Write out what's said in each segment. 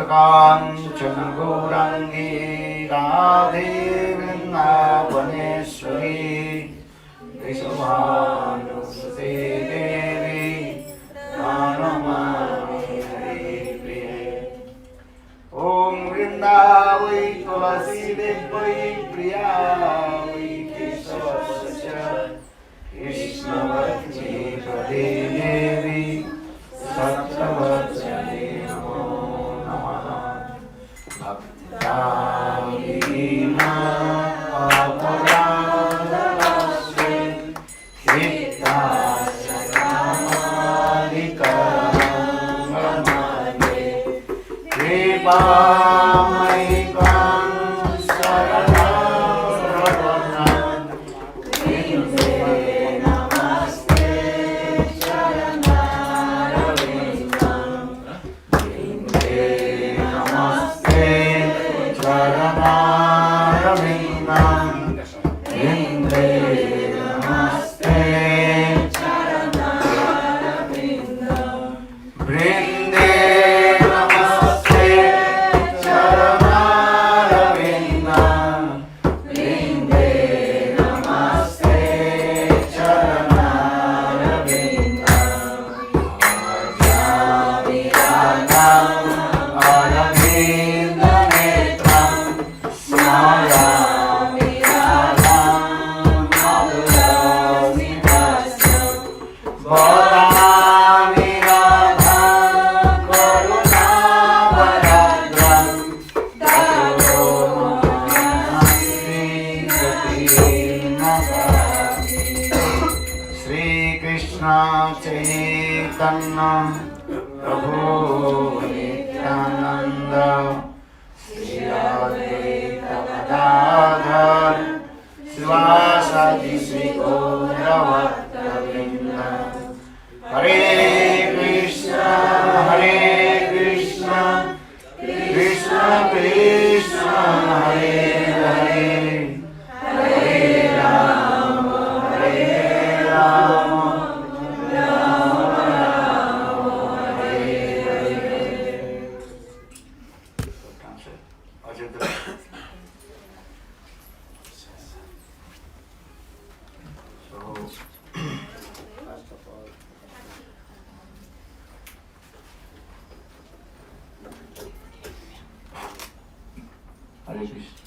कांचन गौरांगी राधे वृंदावनेश्वरी वृषभानुसुते देवी प्रणमामि हरिप्रिये। ओम वृंदावै तुलसी देवै प्रिया वै केशवस्य कृष्णवत्ति प्रदे देवी सत्यवत्सले नमो नमः। भक्तालीना अपराधस्य हितास्य कामादिकर्मणे कृपामयि त्वां शरणं वृन्दे नमस्ते चरणारविन्दं वृन्दे नमस्ते चरणारविन्दं वृन्दे नमस्ते चरणारविन्दं वृन्दे नमस्ते चरणारविन्दं वृन्दे नमस्ते चरणारविन्दं आज्ञाविरागम् अरविन्दनेत्रं स्मरामि राधं मधुरमिहास्यं वदामि राधं करुणावराद्रं ततो श्रीकृष्ण चैतन्य प्रभु नित्यानंद श्री अद्वैत गदाधर शिवासादि श्री गौरभक्तवृंद। हरे कृष्ण कृष्ण कृष्ण हरे हरे हरे राम राम राम हरे Hare. Hare Krishna.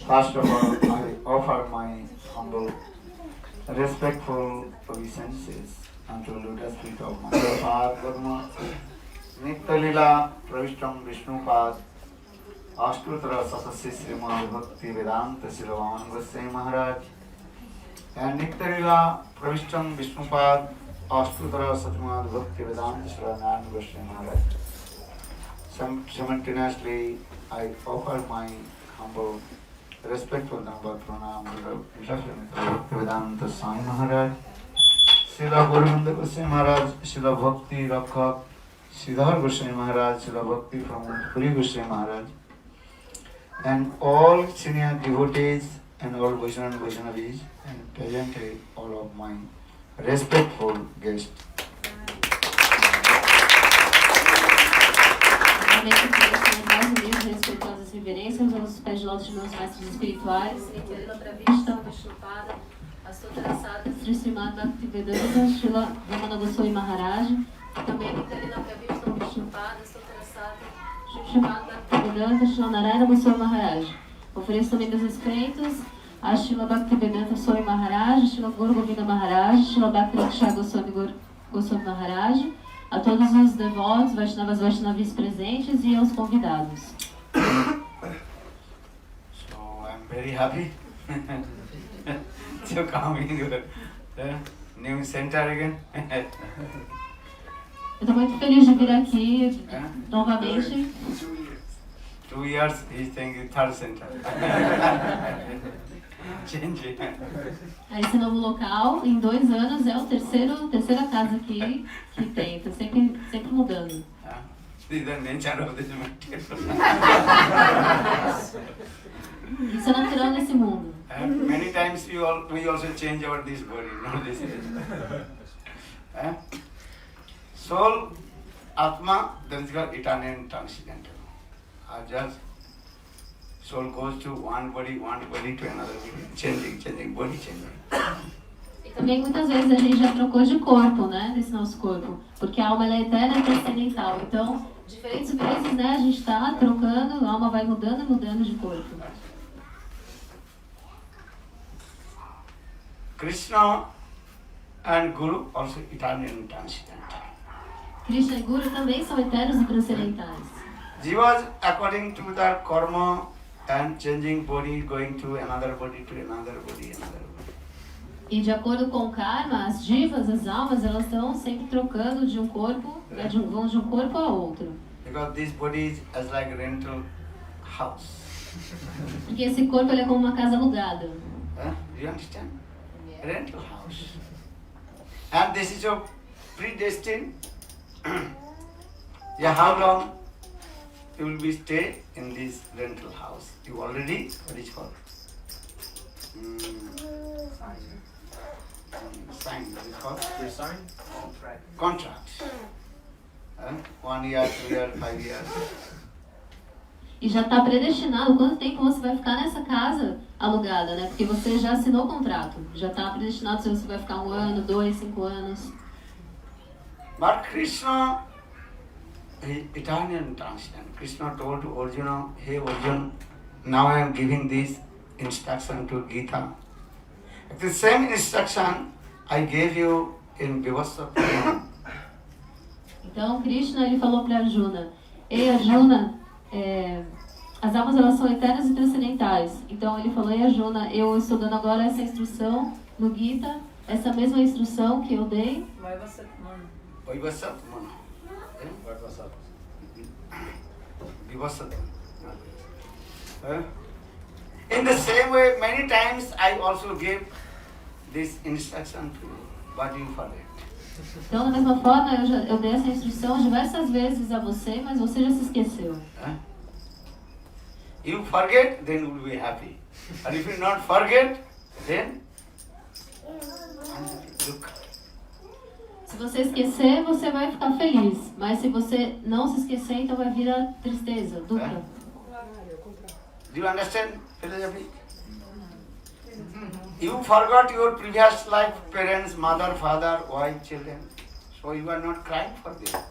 First of all, I offer my humble, respectful obeisances unto lotus feet of my Padma, Nitya-lila Pravishtam Vishnupad, Ashtutra Satasya Srimad Bhakti Vedanta Silavan Goswami Maharaj, and Nitya-lila Pravishtam Vishnupad, Ashtutra Satmad Bhakti Vedanta Silavan Goswami Maharaj. Simultaneously, I offer my humble, respectful number pranam to Vedanta Swami Maharaj, Srila Govinda Goswami Maharaj, Srila Bhakti Rakha, Sridhar Goswami Maharaj, Srila Bhakti from Puri Goswami Maharaj, and all senior devotees and all Vaishnava and Vaishnavis, and presently all of my respectful guests. Respeitosas reverências aos pés de lótus de meus mestres espirituais, Nitya-lila Pravishtam Vishnupada, Astotrasada Sri Srimad Bhaktivedanta Srila Ramana Goswami Maharaj, também Nitya-lila Pravishtam Vishnupada, Astotrasada Sri Srimad Bhaktivedanta Srila Narayana Goswami Maharaj. Ofereço também meus respeitos a Srila Bhaktivedanta Swami Maharaj, Srila Guru Govinda Maharaj, Srila Bhakti Rakshaya Goswami Maharaj, a todos os devotos, Vaishnavas, Vaishnavis presentes e aos convidados. So I'm very happy to come in your new center again. Eu estou muito feliz de vir aqui novamente. 2 years, he's saying third center. Change. Esse novo local, em 2 anos, é a terceira casa que tem. Está sempre mudando. This is the nature of this material. Isso é natural nesse mundo. Many times we also change our this body. No, this is. Soul, Atma, that is called eternal and transcendental. just soul goes to one body to another body, changing, body changing. E também muitas vezes a gente já trocou de corpo, né, nesse nosso corpo, porque a alma ela é eterna e transcendental. Então, diferentes vezes, né, a gente está trocando, a alma vai mudando e mudando de corpo. Krishna and Guru also eternal and transcendent. Krishna e Guru também são eternos e transcendentais. Jivas, according to their karma and changing body, going to another body, another body. E de acordo com o karma, as divas, as almas, elas estão sempre trocando de um corpo, vão de um corpo a outro. Because this body is like a rental house. Porque esse corpo ele é como uma casa alugada. Do you understand? Rental house. And this is your predestined. Yeah, how long you will be stay in this rental house? You already, what is called? Sign, what is called? Your sign? Contract. 1 year, 2 years, 5 years. E já está predestinado quanto tempo você vai ficar nessa casa alugada, né? Porque você já assinou o contrato. Já está predestinado se você vai ficar 1 ano, 2, 5 anos. But Krishna is eternal and transcendent. Krishna told to Arjuna, hey Arjuna, now I am giving this instruction to Gita. The same instruction I gave you in Vivassa. Então Krishna ele falou para Arjuna, ei Arjuna, as almas elas são eternas e transcendentais. Então ele falou, ei Arjuna, eu estou dando agora essa instrução no Gita, essa mesma instrução que eu dei. In the same way, many times I also gave this instruction to you, but you forget. Então, da mesma forma, eu dei essa instrução diversas vezes a você, mas você já se esqueceu. You forget, then you will be happy. And if you not forget, then look. Se você esquecer, você vai ficar feliz. Mas se você não se esquecer, então vai vir a tristeza, dukkha. Do you understand philosophy? You forgot your previous life, parents, mother, father, wife, children. So you are not crying for them.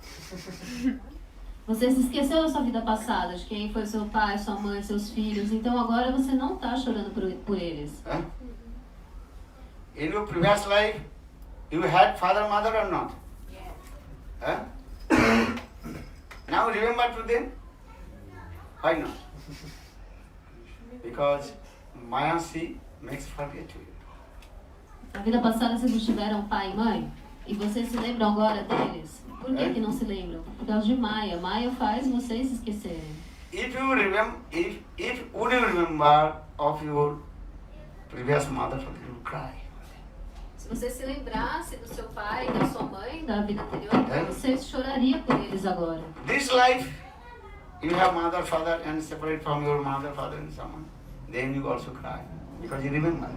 Você se esqueceu da sua vida passada, de quem foi seu pai, sua mãe, seus filhos. Então agora você não está chorando por eles. In your previous life, you had father, mother or not? Yeah. Now remember to them? Why not? Because Mayasi makes forget to you. Na vida passada vocês não tiveram pai e mãe? E vocês se lembram agora deles? Por que não se lembram? Por causa de Maya. Maya faz vocês se esquecerem. If you remember, if would you remember of your previous mother, you will cry. Se você se lembrasse do seu pai e da sua mãe da vida anterior, então você choraria por eles agora. This life, you have mother, father, and separate from your mother, father, and someone. Then you also cry because you remember.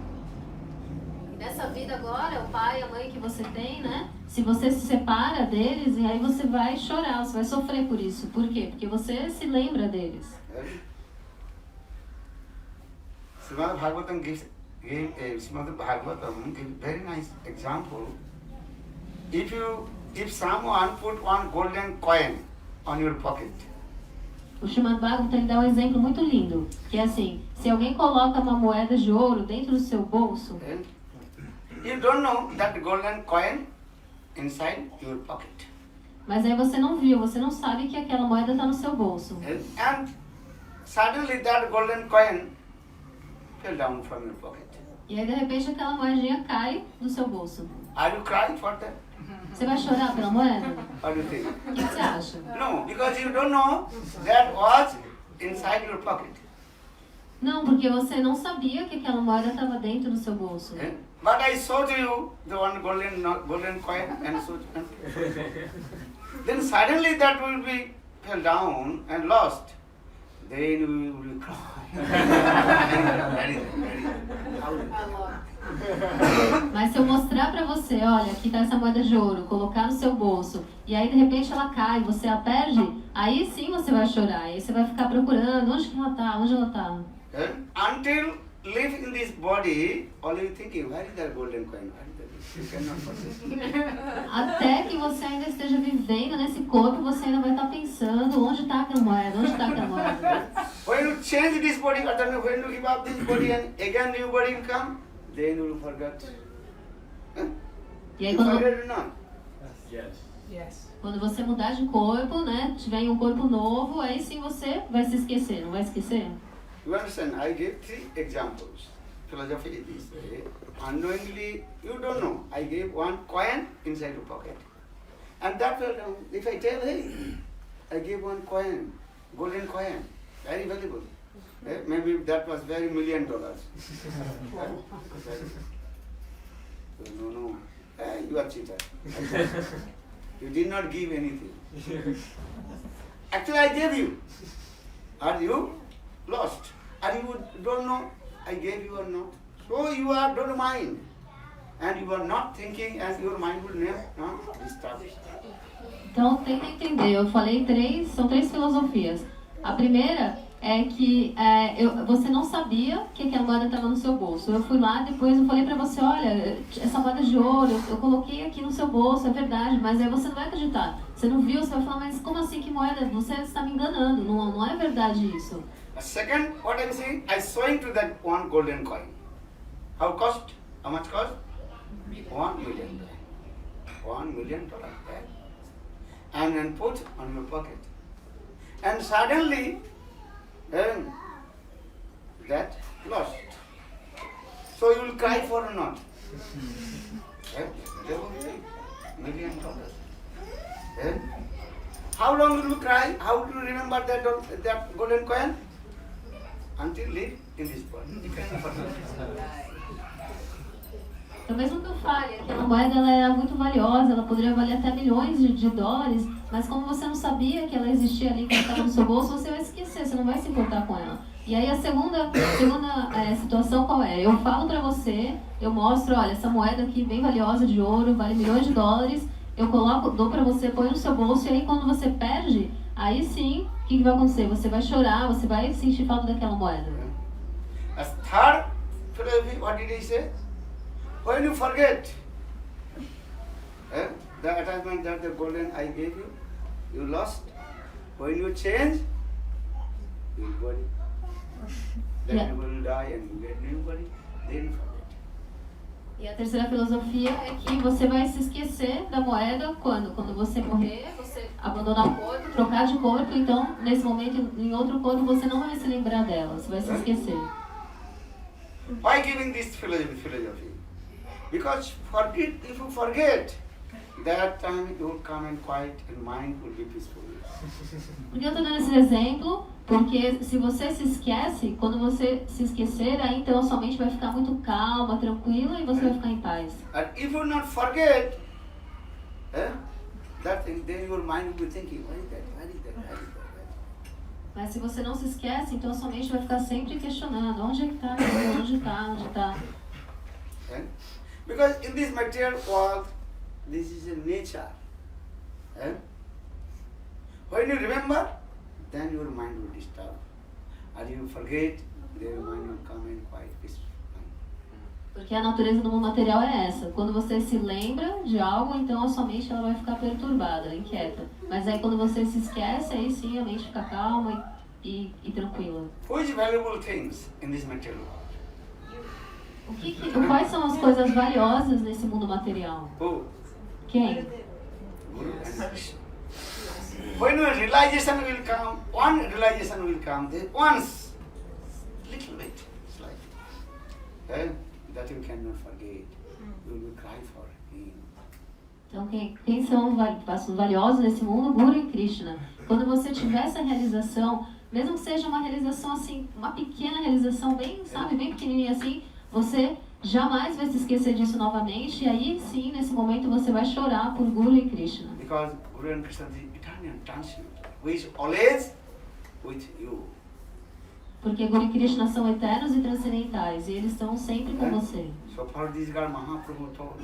Nessa vida agora, o pai e a mãe que você tem, né? Se você se separa deles, e aí você vai chorar, você vai sofrer por isso. Por quê? Porque você se lembra deles. Srimad Bhagavatam gives very nice example. If someone put one golden coin on your pocket. O Srimad Bhagavatam ele dá um exemplo muito lindo, que é assim, se alguém coloca uma moeda de ouro dentro do seu bolso, you don't know that golden coin inside your pocket. Mas aí você não viu, você não sabe que aquela moeda está no seu bolso. And suddenly that golden coin fell down from your pocket. E aí de repente aquela moedinha cai do seu bolso. Are you crying for that? Você vai chorar pela moeda? What do you think? O que você acha? No, because you don't know that was inside your pocket. Não, porque você não sabia que aquela moeda estava dentro do seu bolso. But I showed you the one golden coin and so then suddenly that will be fell down and lost. Then we will cry. Mas se eu mostrar pra você, olha, aqui tá essa moeda de ouro, colocar no seu bolso, e aí de repente ela cai, você a perde, aí sim você vai chorar, aí você vai ficar procurando, onde que ela tá, onde ela tá. Until live in this body, all you thinking, where is that golden coin? Where is that? You cannot forget. Até que você ainda esteja vivendo nesse corpo, você ainda vai estar pensando, onde tá aquela moeda, onde tá aquela moeda. When you change this body, when you give up this body and again new body will come, then you will forget. E aí You quando, forget or not? Yes. quando você mudar de corpo, né, tiver em um corpo novo, aí sim você vai se esquecer, não vai esquecer? You understand? I gave 3 examples. Philosophy is this way. Unknowingly, you don't know. I gave 1 coin inside your pocket. And that will, if I tell, hey, I gave 1 coin, golden coin, very valuable. Maybe that was very $1 million. No. You are cheater. You did not give anything. Actually, I gave you. Are you lost? And you don't know I gave you or not. So you are don't mind. And you are not thinking and your mind will never disturb. Então tenta entender, eu falei são 3 filosofias. A primeira é que você não sabia que aquela moeda estava no seu bolso. Eu fui lá, depois eu falei pra você, olha, essa moeda de ouro, eu coloquei aqui no seu bolso, é verdade, mas aí você não vai acreditar. Você não viu, você vai falar, mas como assim, que moeda? Você está me enganando, não é verdade isso. Second, what I'm saying, I sewing to that 1 golden coin. How cost? How much cost? $1 million. $1 million. And then put on your pocket. And suddenly, that lost. So you will cry for or not? $1 million. How long will you cry? How do you remember that golden coin? Until live in this body. You cannot forget. Então, mesmo que eu fale, aquela moeda ela era muito valiosa, ela poderia valer até milhões de dólares, mas como você não sabia que ela existia ali, que ela estava no seu bolso, você vai esquecer, você não vai se importar com ela. E aí a segunda situação qual é? Eu falo pra você, eu mostro, olha, essa moeda aqui bem valiosa de ouro, vale milhões de dólares, eu coloco, dou pra você, põe no seu bolso, e aí quando você perde, aí sim, o que vai acontecer? Você vai chorar, você vai sentir falta daquela moeda. As third philosophy, what did he say? When you forget the attachment that the golden I gave you, you lost. When you change, your body, then you will die and you get new body, then forget. E a terceira filosofia é que você vai se esquecer da moeda quando você morrer, você abandonar o corpo, trocar de corpo, então nesse momento em outro corpo você não vai se lembrar dela, você vai se esquecer. Why giving this philosophy? Because if you forget, that time you will come and quiet and mind will be peaceful. Por que eu estou dando esse exemplo? Porque se você se esquece, quando você se esquecer, aí então a sua mente vai ficar muito calma, tranquila e você vai ficar em paz. And if you not forget, that thing, then your mind will be thinking, where is that? Where is that? Where is that? Mas se você não se esquece, então a sua mente vai ficar sempre questionando, onde é que está, onde está, onde está. Because in this material world, this is a nature. When you remember, then your mind will disturb. And you forget, then your mind will come in quiet, peaceful. Porque a natureza do mundo material é essa. Quando você se lembra de algo, então a sua mente ela vai ficar perturbada, inquieta. Mas aí quando você se esquece, aí sim a mente fica calma e tranquila. Which valuable things in this material world? Quais são as coisas valiosas nesse mundo material? Who? Quem? Guru and Krishna. When your realization will come, one realization will come, once, little bit, slightly, that you cannot forget. You will cry for him. Então, quem são os valiosos nesse mundo? Guru e Krishna. Quando você tiver essa realização, mesmo que seja uma realização assim, uma pequena realização, bem, sabe, bem pequenininha assim, você jamais vai se esquecer disso novamente, e aí sim, nesse momento, você vai chorar por Guru e Krishna. Because Guru and Krishna is eternal, transient, who is always with you. Porque Guru e Krishna são eternos e transcendentais, e eles estão sempre com você. So for this God, Mahaprabhu told,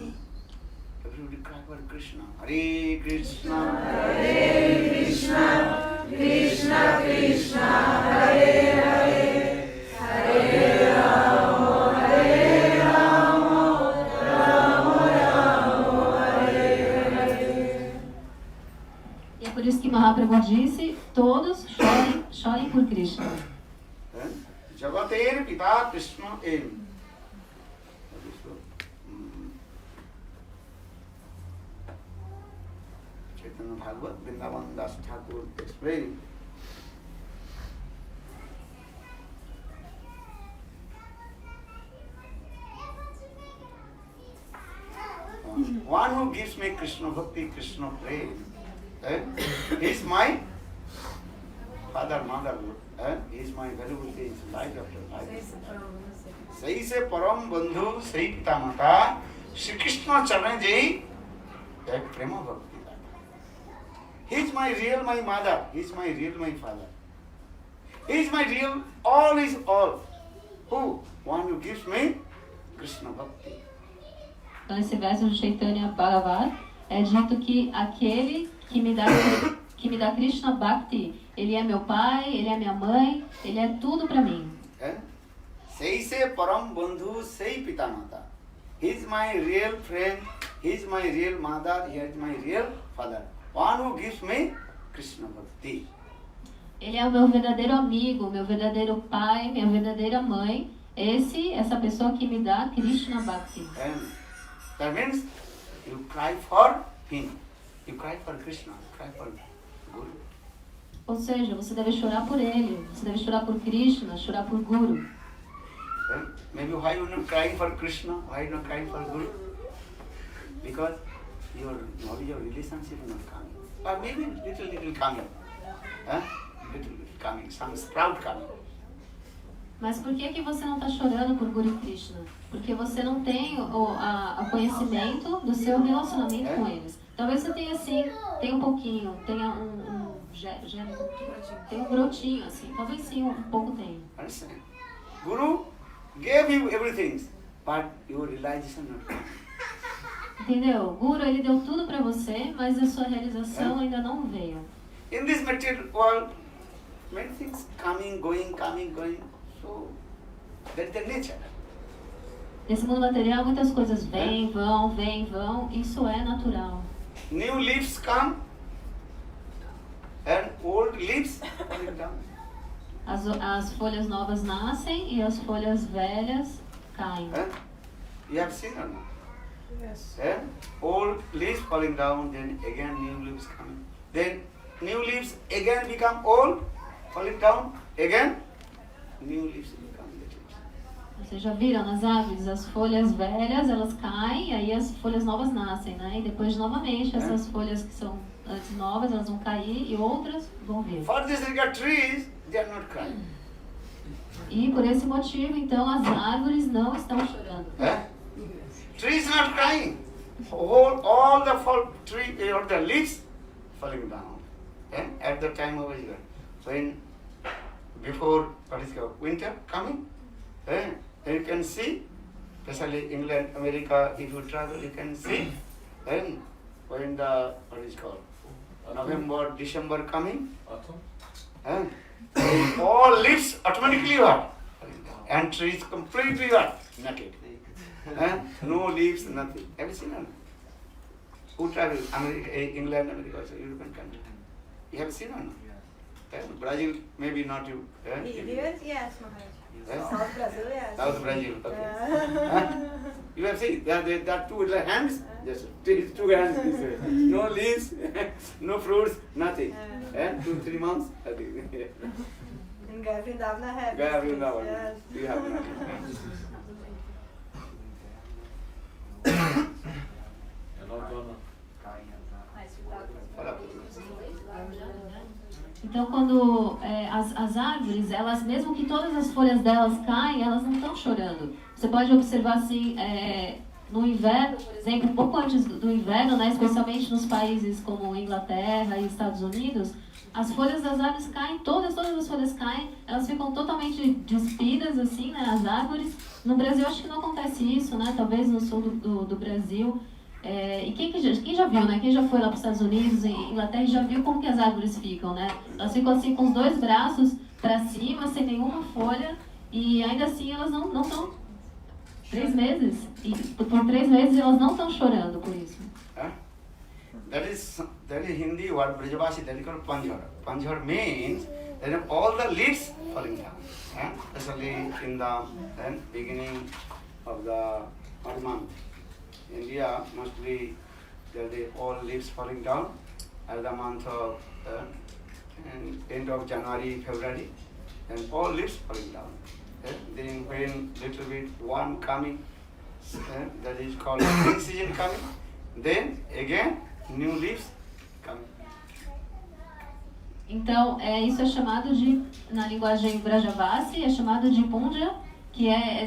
everybody cry for Krishna. Hare Krishna, Hare Krishna, Krishna Krishna, Hare Hare, Hare Rama, Hare Rama, Rama Rama, Hare Hare. E é por isso que Mahaprabhu disse, todos chorem por Krishna. Jagater Pita Krishna Em. Chaitanya Bhagavat Vrindavan Das Thakur explained. One who gives me Krishna Bhakti, Krishna prem, he is my father, mother, he is my valuable things, life after life. सही से परम बंधु सही पिता माता श्री कृष्ण चरण जय एक प्रेम भक्ति He is my real my mother, he is my real my father, he is my real all is all. Who? One who gives me Krishna Bhakti. Então nesse verso do Chaitanya Bhagavat é dito que aquele que me dá Krishna Bhakti, ele é meu pai, ele é minha mãe, ele é tudo para mim. सही से परम बंधु सही पिता माता. He is my real friend, he is my real mother, he is my real father. One who gives me Krishna Bhakti. Ele é o meu verdadeiro amigo, meu verdadeiro pai, minha verdadeira mãe. Essa pessoa que me dá Krishna Bhakti. And that means you cry for him, you cry for Krishna, you cry for Guru. Ou seja, você deve chorar por ele, você deve chorar por Krishna, chorar por Guru. Maybe why you not crying for Krishna, why you not crying for Guru? Because your knowledge of relationship is not coming. Or maybe little coming. Little coming, some sprout coming. Mas por que você não está chorando por Guru e Krishna? Porque você não tem o conhecimento do seu relacionamento com eles. Talvez você tenha assim, tenha um pouquinho, tenha tem um brotinho assim, talvez sim, um pouco tenha. Understand? Guru gave you everything, but your realization not coming. Entendeu? Guru, ele deu tudo para você, mas a sua realização ainda não veio. In this material world, many things coming, going. So, that is the nature. Nesse mundo material, muitas coisas vêm, vão. Isso é natural. New leaves come, and old leaves falling down. As folhas novas nascem e as folhas velhas caem. You have seen or not? Yes. Old leaves falling down, then again new leaves coming. Then new leaves again become old, falling down, again new leaves become little. Vocês já viram nas árvores, as folhas velhas, elas caem, e aí as folhas novas nascem, né? E depois, novamente, essas folhas que são antes novas, elas vão cair e outras vão vir. For this regard, trees, they are not crying. E por esse motivo, então, as árvores não estão chorando. Trees not crying. All the leaves falling down. At the time of year. So before winter coming, you can see, especially England, America, if you travel, you can see, when the November, December coming, Autumn? all leaves automatically what? And trees completely what? Naked. No leaves, nothing. Have you seen or not? Who travel? England, America, also European country. You have seen or not? Brazil, maybe not you. Yes, Maharaj. South Brazil, yes. South Brazil, okay. You have seen, there are two little hands, just two hands this way. No leaves, no fruits, nothing. 2-3 months, nothing. In Gaya Vrindavan, I have. Gaya Vrindavan, Yes. you have nothing. Então, quando as árvores, elas, mesmo que todas as folhas delas caem, elas não estão chorando. Você pode observar assim, no inverno, por exemplo, um pouco antes do inverno, né, especialmente nos países como Inglaterra e Estados Unidos, as folhas das árvores caem, todas as folhas caem, elas ficam totalmente despidas, assim, né, as árvores. No Brasil, acho que não acontece isso, né, talvez no sul do Brasil. E quem já viu, né, quem já foi lá para os Estados Unidos, em Inglaterra, já viu como que as árvores ficam, né? Elas ficam assim com os dois braços para cima, sem nenhuma folha, e ainda assim elas não estão 3 meses, e por 3 meses elas não estão chorando por isso. That is Hindi word Brajavasi, that is called Panjhar. Panjhar means that all the leaves falling down. Especially in the beginning of the month. India mostly there are all leaves falling down at the month of end of January, February, and all leaves falling down. Then when little bit warm coming, that is called spring season coming, then again new leaves coming. Então, isso é chamado de, na linguagem Brajavasi, é chamado de Punja, que é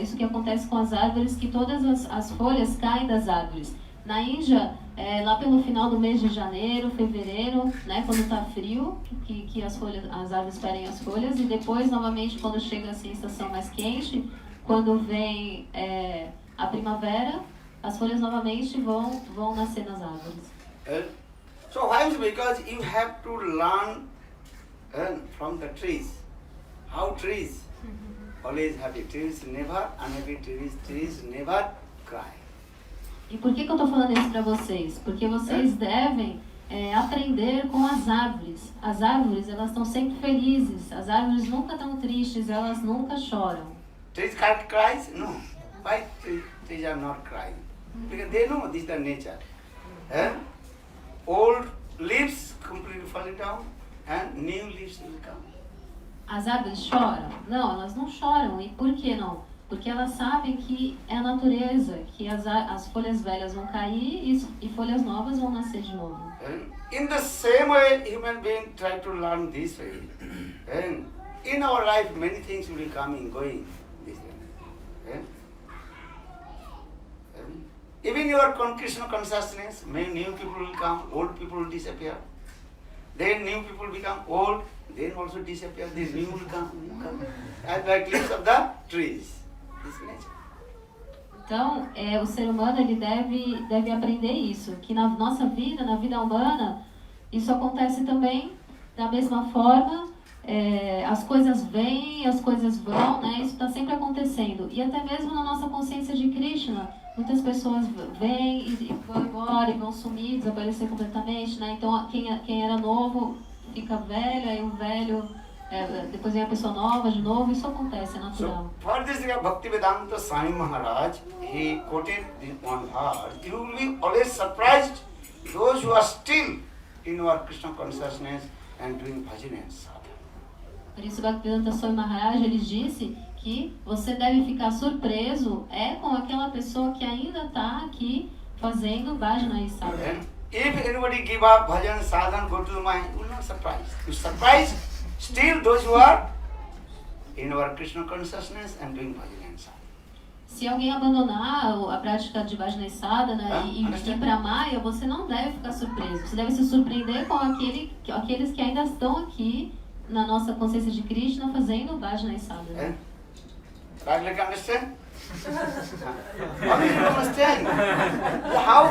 isso que acontece com as árvores, que todas as folhas caem das árvores. Na Índia, lá pelo final do mês de janeiro, fevereiro, né, quando está frio, que as árvores perdem as folhas, e depois, novamente, quando chega assim, a estação mais quente, quando vem a primavera, as folhas novamente vão nascer nas árvores. So why is because you have to learn from the trees. How trees always happy. Trees never unhappy. Trees never cry. E por que eu estou falando isso para vocês? Porque vocês devem aprender com as árvores. As árvores, elas estão sempre felizes. As árvores nunca estão tristes, elas nunca choram. Trees can't cry? No. Why trees are not crying? Because they know this is the nature. Old leaves completely falling down and new leaves will come. As árvores choram? Não, elas não choram. E por que não? Porque elas sabem que é a natureza, que as folhas velhas vão cair e folhas novas vão nascer de novo. In the same way, human beings try to learn this way. And in our life, many things will come and going this way. Even your Krishna consciousness, many new people will come, old people will disappear. Then new people become old, then also disappear, then new will come. As like leaves of the trees. This nature. Então, o ser humano ele deve aprender isso, que na nossa vida, na vida humana, isso acontece também da mesma forma. As coisas vêm, as coisas vão, né? Isso está sempre acontecendo. E até mesmo na nossa consciência de Krishna, muitas pessoas vêm e vão embora e vão sumir, desaparecer completamente, né? Então, quem era novo fica velho, aí o velho, depois vem a pessoa nova de novo, isso acontece, é natural. So, for this Bhaktivedanta Swami Maharaj, he quoted this one verse. You will be always surprised those who are still in our Krishna consciousness and doing bhajan and sadhana. Por isso, Bhaktivedanta Swami Maharaj, ele disse que você deve ficar surpreso com aquela pessoa que ainda está aqui fazendo bhajana e sadhana. If anybody give up bhajan, sadhana, go to the mind, you will not surprise. You surprise still those who are in our Krishna consciousness and doing bhajan and sadhana. Se alguém abandonar a prática de bhajana e sadhana e ir para Maya, você não deve ficar surpreso. Você deve se surpreender com aqueles que ainda estão aqui na nossa consciência de Krishna fazendo bhajana e sadhana. Right, like understand? How do you understand? How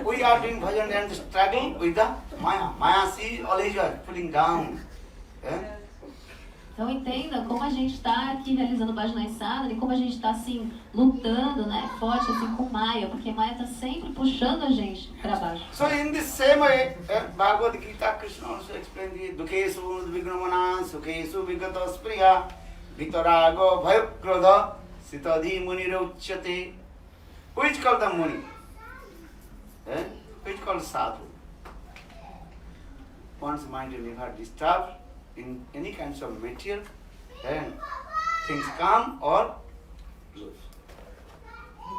we are doing bhajan and struggle with the Maya. Maya, see, always you are pulling down. Então entenda como a gente está aqui realizando bhajana e sadhana e como a gente está assim lutando, né, forte assim com Maya, porque Maya está sempre puxando a gente para baixo. So in the same way, Bhagavad Gita, Krishna also explained the Dukesu Vigramana, Sukesu Vigata Spriya, Vitarago Bhayakrodha, Sitadhi Munirauchyate. Which called the Muni? Which called Sadhu? One's mind is never disturbed in any kinds of material, then things come or lose.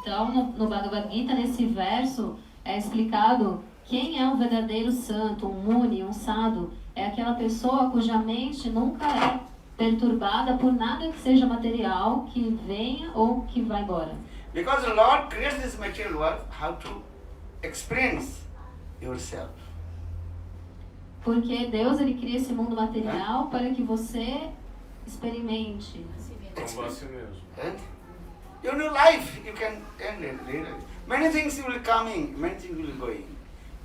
Então, no Bhagavad Gita, nesse verso, é explicado quem é um verdadeiro santo, um muni, um sadhu. É aquela pessoa cuja mente nunca é perturbada por nada que seja material, que venha ou que vá embora. Because the Lord creates this material world, how to experience yourself. Porque Deus ele cria esse mundo material para que você experimente. Como você mesmo. Right? You know life, you can end it later. Many things will coming, many things will going.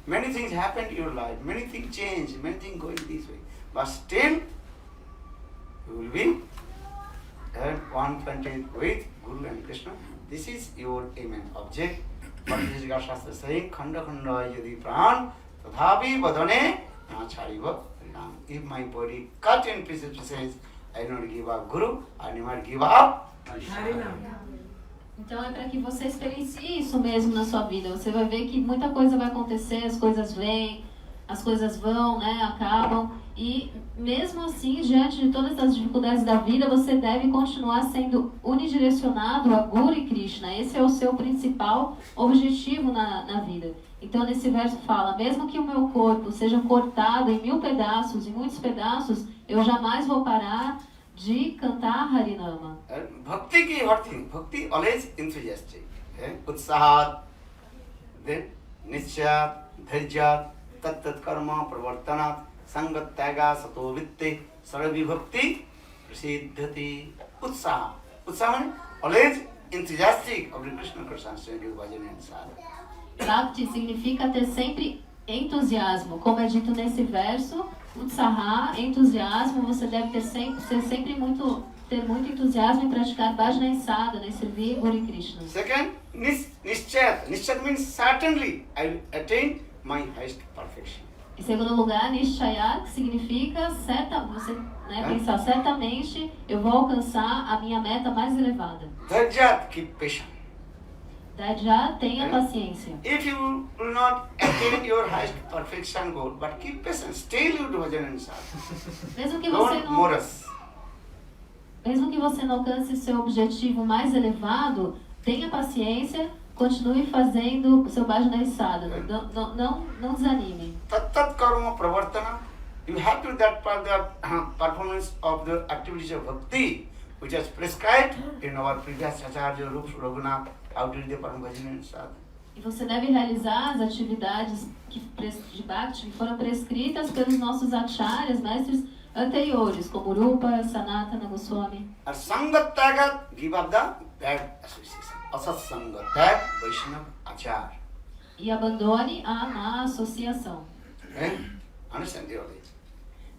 Many things happen in your life, many things change, many things going this way. But still, you will be one planted with Guru and Krishna. This is your aim and object. But this is Shastra saying, Khanda Khanda Yadi Pran, Tadhapi Vadane, Nachariva Ram. If my body cut in pieces, he says, I do not give up Guru, I never give up. Então é para que você experiencie isso mesmo na sua vida. Você vai ver que muita coisa vai acontecer, as coisas vêm, as coisas vão, né, acabam. E mesmo assim, diante de todas as dificuldades da vida, você deve continuar sendo unidirecionado a Guru e Krishna. Esse é o seu principal objetivo na vida. Então nesse verso fala, mesmo que o meu corpo seja cortado em 1000 pedaços, em muitos pedaços, eu jamais vou parar de cantar Harinama. Bhakti ki bhakti always enthusiastic. Utsahat, then nischat, dharyat, tat karma pravartanat, sangat tyaga sato vitte, sarvi bhakti prasiddhati. Utsaha. Utsaha means always enthusiastic of the Krishna consciousness and bhajan and sadhana. Bhakti significa ter sempre entusiasmo, como é dito nesse verso. Utsaha, entusiasmo, você deve ter muito entusiasmo em praticar bhajana e sadhana, em servir Guru e Krishna. Second, nischat. Nischat means certainly I will attain my highest perfection. Em segundo lugar, nishchaya, que significa pensar certamente eu vou alcançar a minha meta mais elevada. Dharyat, keep patient. Já tenha paciência. If you will not attain your highest perfection goal, but keep patient, still you do bhajan and sadhana. Mesmo que você Don't não morus. Mesmo que você não alcance seu objetivo mais elevado, tenha paciência, continue fazendo o seu bhajana e sadhana. Não desanime. Tat karma pravartana. You have to do that part the performance of the activities of bhakti, which is prescribed in our previous Acharya Rup Raghunath, how to do the param bhajana and sadhana. E você deve realizar as atividades de Bhakti que foram prescritas pelos nossos acharyas, mestres anteriores, como Rupa, Sanatana Goswami. And sangat tyaga, give up the bad association. Asat sangat tag, Vaishnava achar. E abandone a má associação. Understand the only.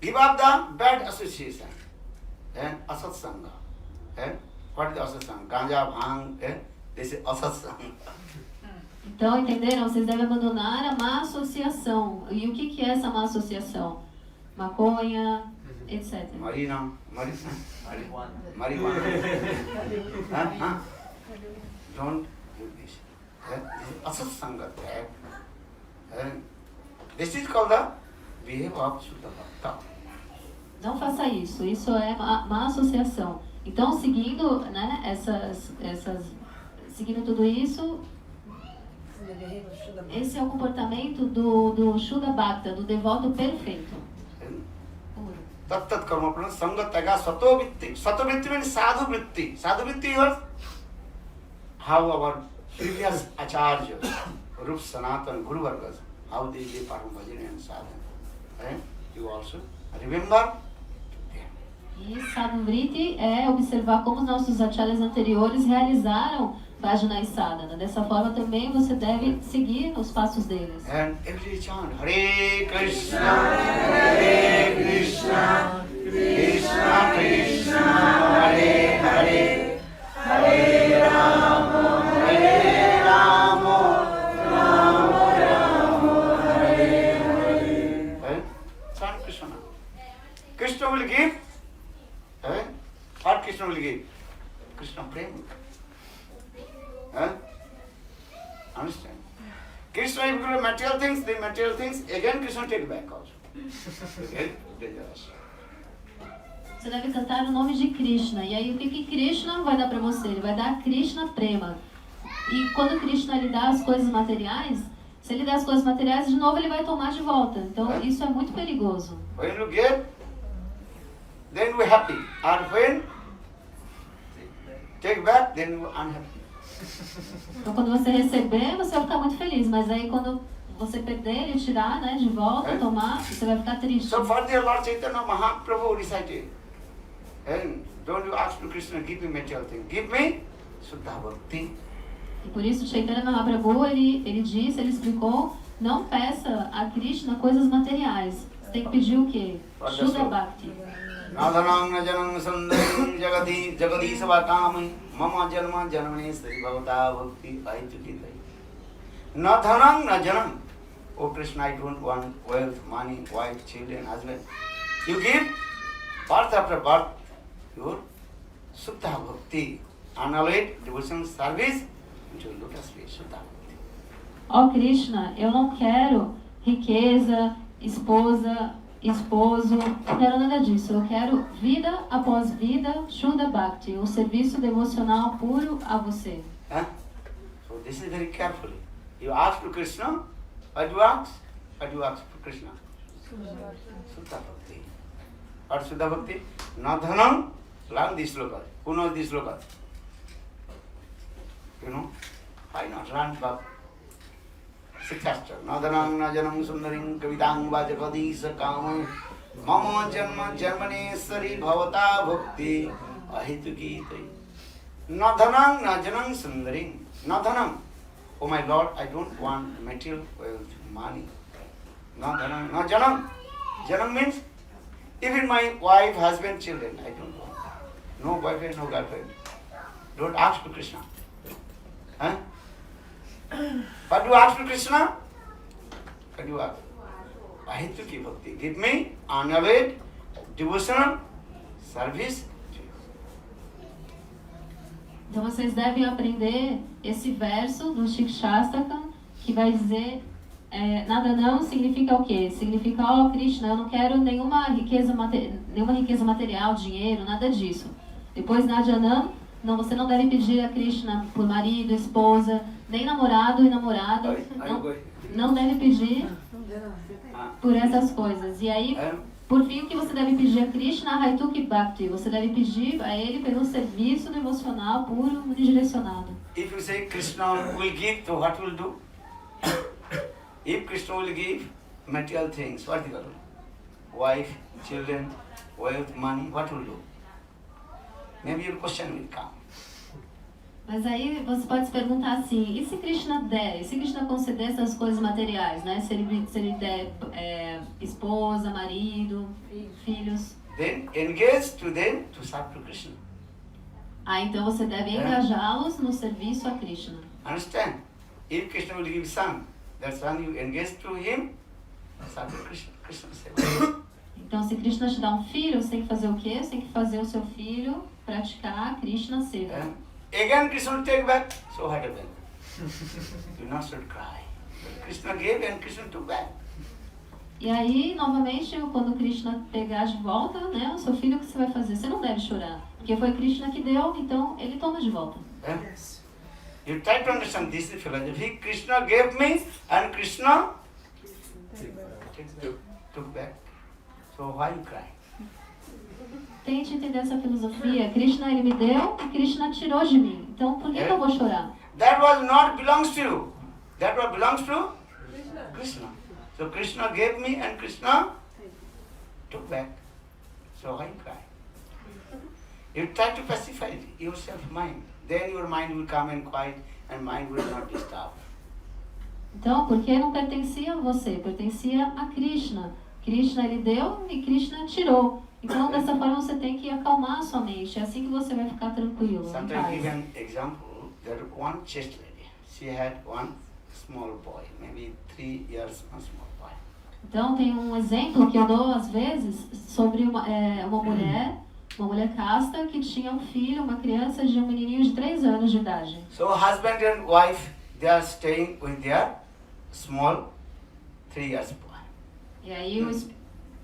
Give up the bad association. Asat sangha. What is the asat sangha? Ganja, bhang, this is asat sangha. Então, entenderam? Vocês devem abandonar a má associação. E o que é essa má associação? Maconha, etc. Marijuana. Don't do this. Asat sangha tag. This is called the behavior of Shuddha Bhakta. Não faça isso. Isso é má associação. Então, seguindo, né, seguindo tudo isso, esse é o comportamento do Shuddha Bhakta, do devoto perfeito. Tat karma prana sangat tyaga sato vitti. Sato vitti means sadhu vritti. Sadhu vritti was how our previous acharyas, Rup Sanatana Guru Vargas, how they did param bhajana and sadhana. You also remember. E Sadhu-vritti é observar como os nossos acharyas anteriores realizaram bhajana e sadhana. Dessa forma também você deve seguir os passos deles. And every chant, Hare Krishna, Hare Krishna, Krishna Krishna, Hare Hare, Hare Rama, Hare Rama, Rama Rama, Hare Hare. Chant Krishna. Krishna will give. What Krishna will give? Krishna prema. Understand? Krishna, if you give material things, the material things, again Krishna take back also. Okay? Dangerous. Você deve cantar o nome de Krishna. E aí o que Krishna vai dar para você? Ele vai dar Krishna Prema. E quando Krishna lhe dá as coisas materiais, se ele der as coisas materiais, de novo ele vai tomar de volta. Então isso é muito perigoso. When you get, then we happy. And when take back, then you unhappy. Então quando você receber, você vai ficar muito feliz, mas aí quando você perder e tirar, né, de volta, tomar, você vai ficar triste. So further Lord Chaitanya Mahaprabhu recited, and don't you ask to Krishna, give me material thing, give me Suddha Bhakti. E por isso Chaitanya Mahaprabhu, ele disse, ele explicou, não peça a Krishna coisas materiais. Você tem que pedir o quê? Shuddha Bhakti. Nadhanam najanam sundarim jagadi jagadisa vakami mama janma janmane sri bhavata bhakti aitukitai. Nadhanam najanam. Oh Krishna, I don't want wealth, money, wife, children, husband. You give birth after birth your Suddha Bhakti, unalloyed devotional service into lotus feet, Suddha Bhakti. Ó Krishna, eu não quero riqueza, esposa, esposo, não quero nada disso. Eu quero vida após vida, Shuddha Bhakti, um serviço devocional puro a você. Huh? So this is very carefully. You ask to Krishna, what do you ask? What do you ask to Krishna? Suddha Bhakti. What is Suddha Bhakti? Nadhanam. Learn this sloka. Who knows this sloka? You know? Why not? Learn Bhakti. Sikhastra. Nadhanam najanam sundarim kavitang vajakadisa kama mama janma janmane sari bhavata bhakti ahituki tai. Nadhanam najanam sundarim. Nadhanam. Oh my Lord, I don't want material wealth, money. Nadhanam. Najanam. Janam means even my wife, husband, children, I don't want. No boyfriend, no girlfriend. Don't ask to Krishna. Huh? What do you ask to Krishna? What do you ask? Ahituki bhakti. Give me unalloyed devotional service. Então vocês devem aprender esse verso do Shikshastaka, que vai dizer, nada não significa o quê? Significa, ó Krishna, eu não quero nenhuma riqueza material, dinheiro, nada disso. Depois Najanam, não, você não deve pedir a Krishna por marido, esposa, nem namorado e namorada. Não deve pedir por essas coisas. E aí, por fim, o que você deve pedir a Krishna? Haituki Bhakti. Você deve pedir a ele pelo serviço devocional puro, unidirecionado. If you say Krishna will give, so what will do? If Krishna will give material things, what will do? Wife, children, wealth, money, what will do? Maybe your question will come. Mas aí você pode se perguntar assim, e se Krishna der, e se Krishna conceder essas coisas materiais, né? Se ele der esposa, marido, filhos. Then engage to them to serve to Krishna. Então você deve engajá-los no serviço a Krishna. Understand? If Krishna will give son, that son you engage to him, serve to Krishna. Krishna seva. Então se Krishna te dá um filho, você tem que fazer o quê? Você tem que fazer o seu filho praticar Krishna seva. Again Krishna will take back, so what happened? You not should cry. Krishna gave and Krishna took back. E aí, novamente, quando Krishna pegar de volta, né, o seu filho, o que você vai fazer? Você não deve chorar, porque foi Krishna que deu, então ele toma de volta. Yes. You try to understand this philosophy. Krishna gave me and Krishna took back. So why you cry? Tente entender essa filosofia. Krishna, ele me deu e Krishna tirou de mim. Então, por que eu vou chorar? That was not belongs to you. That what belongs to Krishna. So Krishna gave me and Krishna took back. So why you cry? You try to pacify yourself mind. Then your mind will come and quiet and mind will not disturb. Então, porque não pertencia a você, pertencia a Krishna. Krishna, ele deu e Krishna tirou. Então, dessa forma, você tem que acalmar a sua mente. É assim que você vai ficar tranquilo. Sometimes give an example. There one chaste lady. She had one small boy, maybe 3 years, one small boy. Então, tem um exemplo que eu dou às vezes sobre uma mulher casta que tinha um filho, uma criança de um menininho de 3 anos de idade. So husband and wife, they are staying with their small 3 years boy. E aí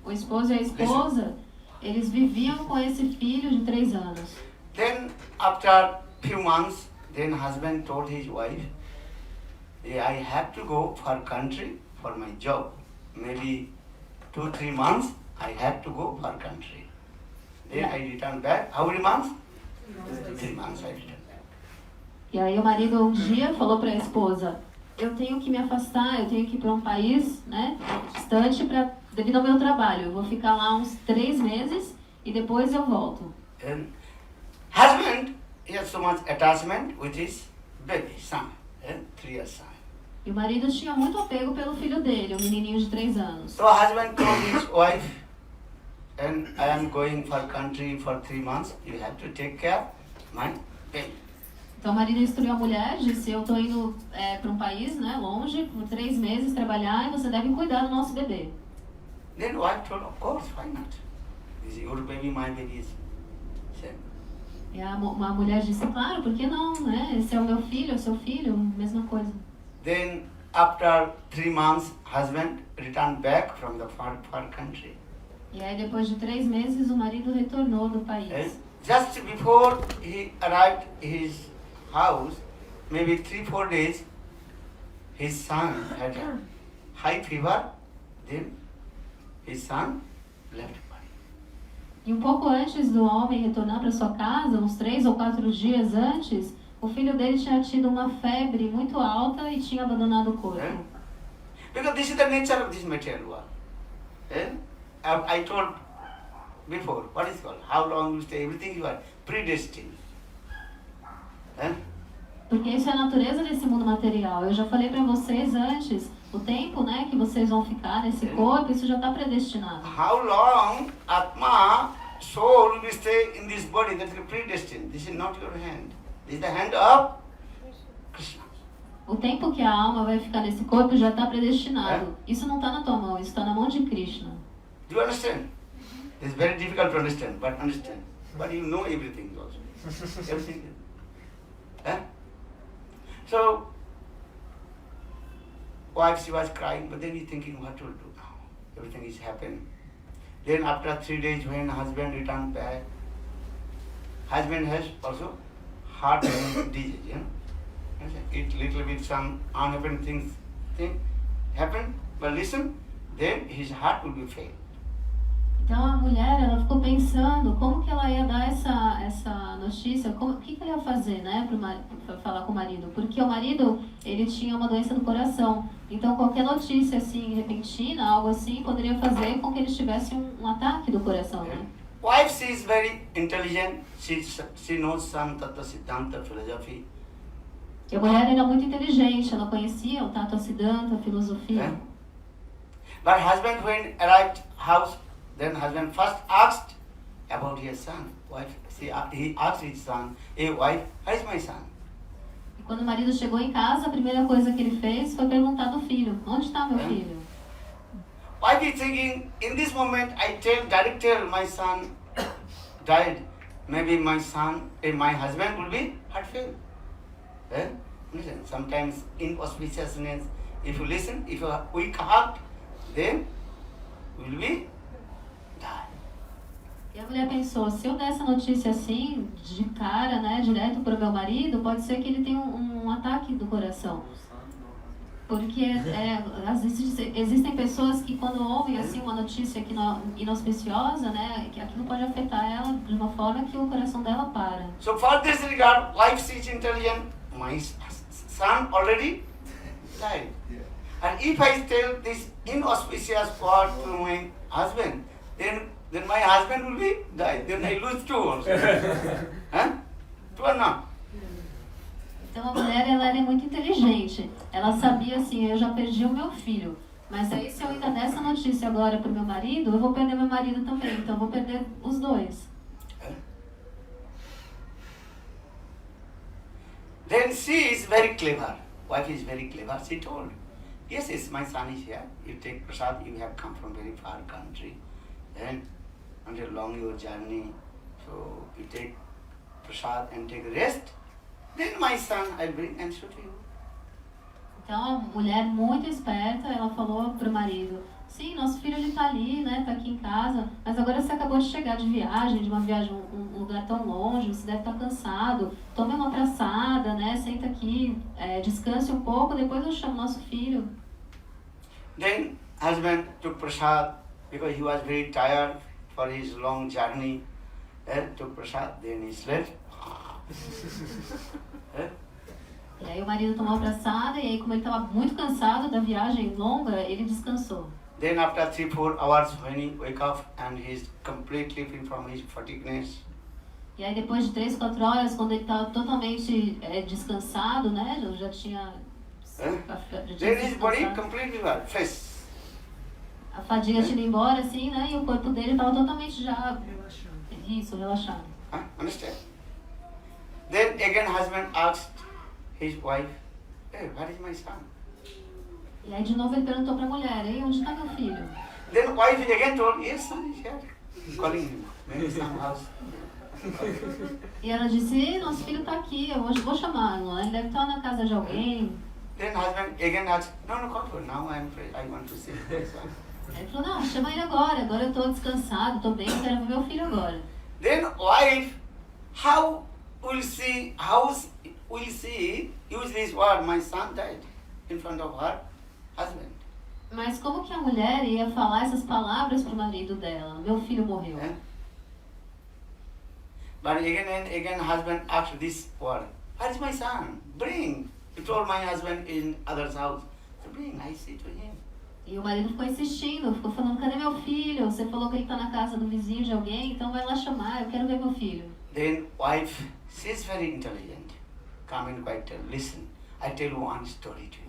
o esposo e a esposa, eles viviam com esse filho de 3 anos. Then after few months, then husband told his wife, I have to go for country for my job. Maybe 2-3 months I have to go for country. Then I return back. How many months? 3 months I return back. E aí o marido um dia falou para a esposa: eu tenho que me afastar, eu tenho que ir para um país, né, distante devido ao meu trabalho. Eu vou ficar lá uns 3 meses e depois eu volto. And husband, he has so much attachment with his baby, son, 3 years son. E o marido tinha muito apego pelo filho dele, um menininho de 3 anos. So husband told his wife, and I am going for country for 3 months, you have to take care my baby. Então o marido instruiu a mulher, disse: eu estou indo para um país, né, longe, por 3 meses trabalhar, e você deve cuidar do nosso bebê. Then wife told, of course, why not? This is your baby, my baby is same. E a mulher disse: claro, por que não, né? Esse é o meu filho, é o seu filho, mesma coisa. Then after 3 months, husband returned back from the far country. E aí depois de 3 meses o marido retornou do país. And just before he arrived his house, maybe 3-4 days, his son had a high fever. Then his son left body. E um pouco antes do homem retornar para sua casa, uns 3 ou 4 dias antes, o filho dele tinha tido uma febre muito alta e tinha abandonado o corpo. Because this is the nature of this material world. I told before, what is called, how long you stay, everything you are predestined. Porque isso é a natureza desse mundo material. Eu já falei para vocês antes, o tempo, né, que vocês vão ficar nesse corpo, isso já está predestinado. How long Atma, soul will stay in this body, that is predestined. This is not your hand. This is the hand of Krishna. O tempo que a alma vai ficar nesse corpo já está predestinado. Isso não está na tua mão, isso está na mão de Krishna. Do you understand? It's very difficult to understand, but understand. But you know everything also. Everything. So, wife, she was crying, but then he's thinking, what to do now? Everything is happening. Then after 3 days, when husband returned back, husband has also heart disease, you know. It little bit some unhappened thing happen, but listen, then his heart will be failed. Então a mulher, ela ficou pensando como que ela ia dar essa notícia, o que ela ia fazer, né, para falar com o marido. Porque o marido, ele tinha uma doença do coração. Então qualquer notícia assim, repentina, algo assim, poderia fazer com que ele tivesse um ataque do coração, né? Wife, she is very intelligent. She knows some Tattva Siddhanta philosophy. E a mulher era muito inteligente, ela conhecia o Tattva Siddhanta, a filosofia. But husband, when arrived house, then husband first asked about his son. Wife, he asked his son, "Hey wife, where is my son?" E quando o marido chegou em casa, a primeira coisa que ele fez foi perguntar do filho: onde está meu filho? Wife is thinking, in this moment, I direct tell my son died. Maybe my son, my husband will be hurtful. Listen, sometimes inauspiciousness, if you listen, if you are weak heart, then will be die. E a mulher pensou: se eu der essa notícia assim, de cara, né, direto para o meu marido, pode ser que ele tenha um ataque do coração. Porque existem pessoas que quando ouvem assim uma notícia inauspiciosa, né, que aquilo pode afetar ela de uma forma que o coração dela para. So for this regard, wife is intelligent. My son already died. And if I tell this inauspicious word to my husband, then my husband will be died. Then I lose two also. True or not? Então a mulher, ela era muito inteligente. Ela sabia assim: eu já perdi o meu filho. Mas aí se eu ainda der essa notícia agora para o meu marido, eu vou perder meu marido também. Então eu vou perder os dois. Then she is very clever. Wife is very clever. She told, yes, my son is here. You take prasad. You have come from very far country, and until long your journey. So you take prasad and take rest. Then my son I'll bring and show to you. Então a mulher muito esperta, ela falou pro marido: sim, nosso filho ele tá ali, né, tá aqui em casa, mas agora você acabou de chegar de uma viagem, um lugar tão longe, você deve estar cansado, tome uma praçada, né, senta aqui, descanse um pouco, depois eu chamo nosso filho. Then husband took prasad because he was very tired for his long journey. Took prasad, then he slept. E aí o marido tomou a praçada e aí como ele estava muito cansado da viagem longa, ele descansou. Then after 3-4 hours when he wake up and he's completely free from his fatigueness, E aí depois de 3, 4 horas, quando ele estava totalmente descansado, né, já tinha then his body descansado. completely well, fresh. A fadiga tinha ido embora, assim, né, e o corpo dele estava totalmente já, Relaxando. isso, relaxado. Understand? Then again husband asked his wife, hey, where is my son? E aí de novo ele perguntou para a mulher, ei, onde está meu filho? Then wife again told, yes, son is here. Calling him. Maybe some house. E ela disse, ei, nosso filho está aqui, eu vou chamá-lo, ele deve estar na casa de alguém. Then husband again asked, no, call for now I want to see my son. Ele falou, não, chama ele agora eu estou descansado, estou bem, eu quero ver meu filho agora. Then wife, how will she use this word, my son died, in front of her husband? Mas como que a mulher ia falar essas palavras para o marido dela? Meu filho morreu. Eh? But again and again husband asked this word, where is my son? Bring. He told my husband in other's house. So bring, I say to him. E o marido ficou insistindo, ficou falando, cadê meu filho? Você falou que ele está na casa do vizinho de alguém, então vai lá chamar, eu quero ver meu filho. Then wife, she's very intelligent. Come in quiet, listen. I tell you one story to you.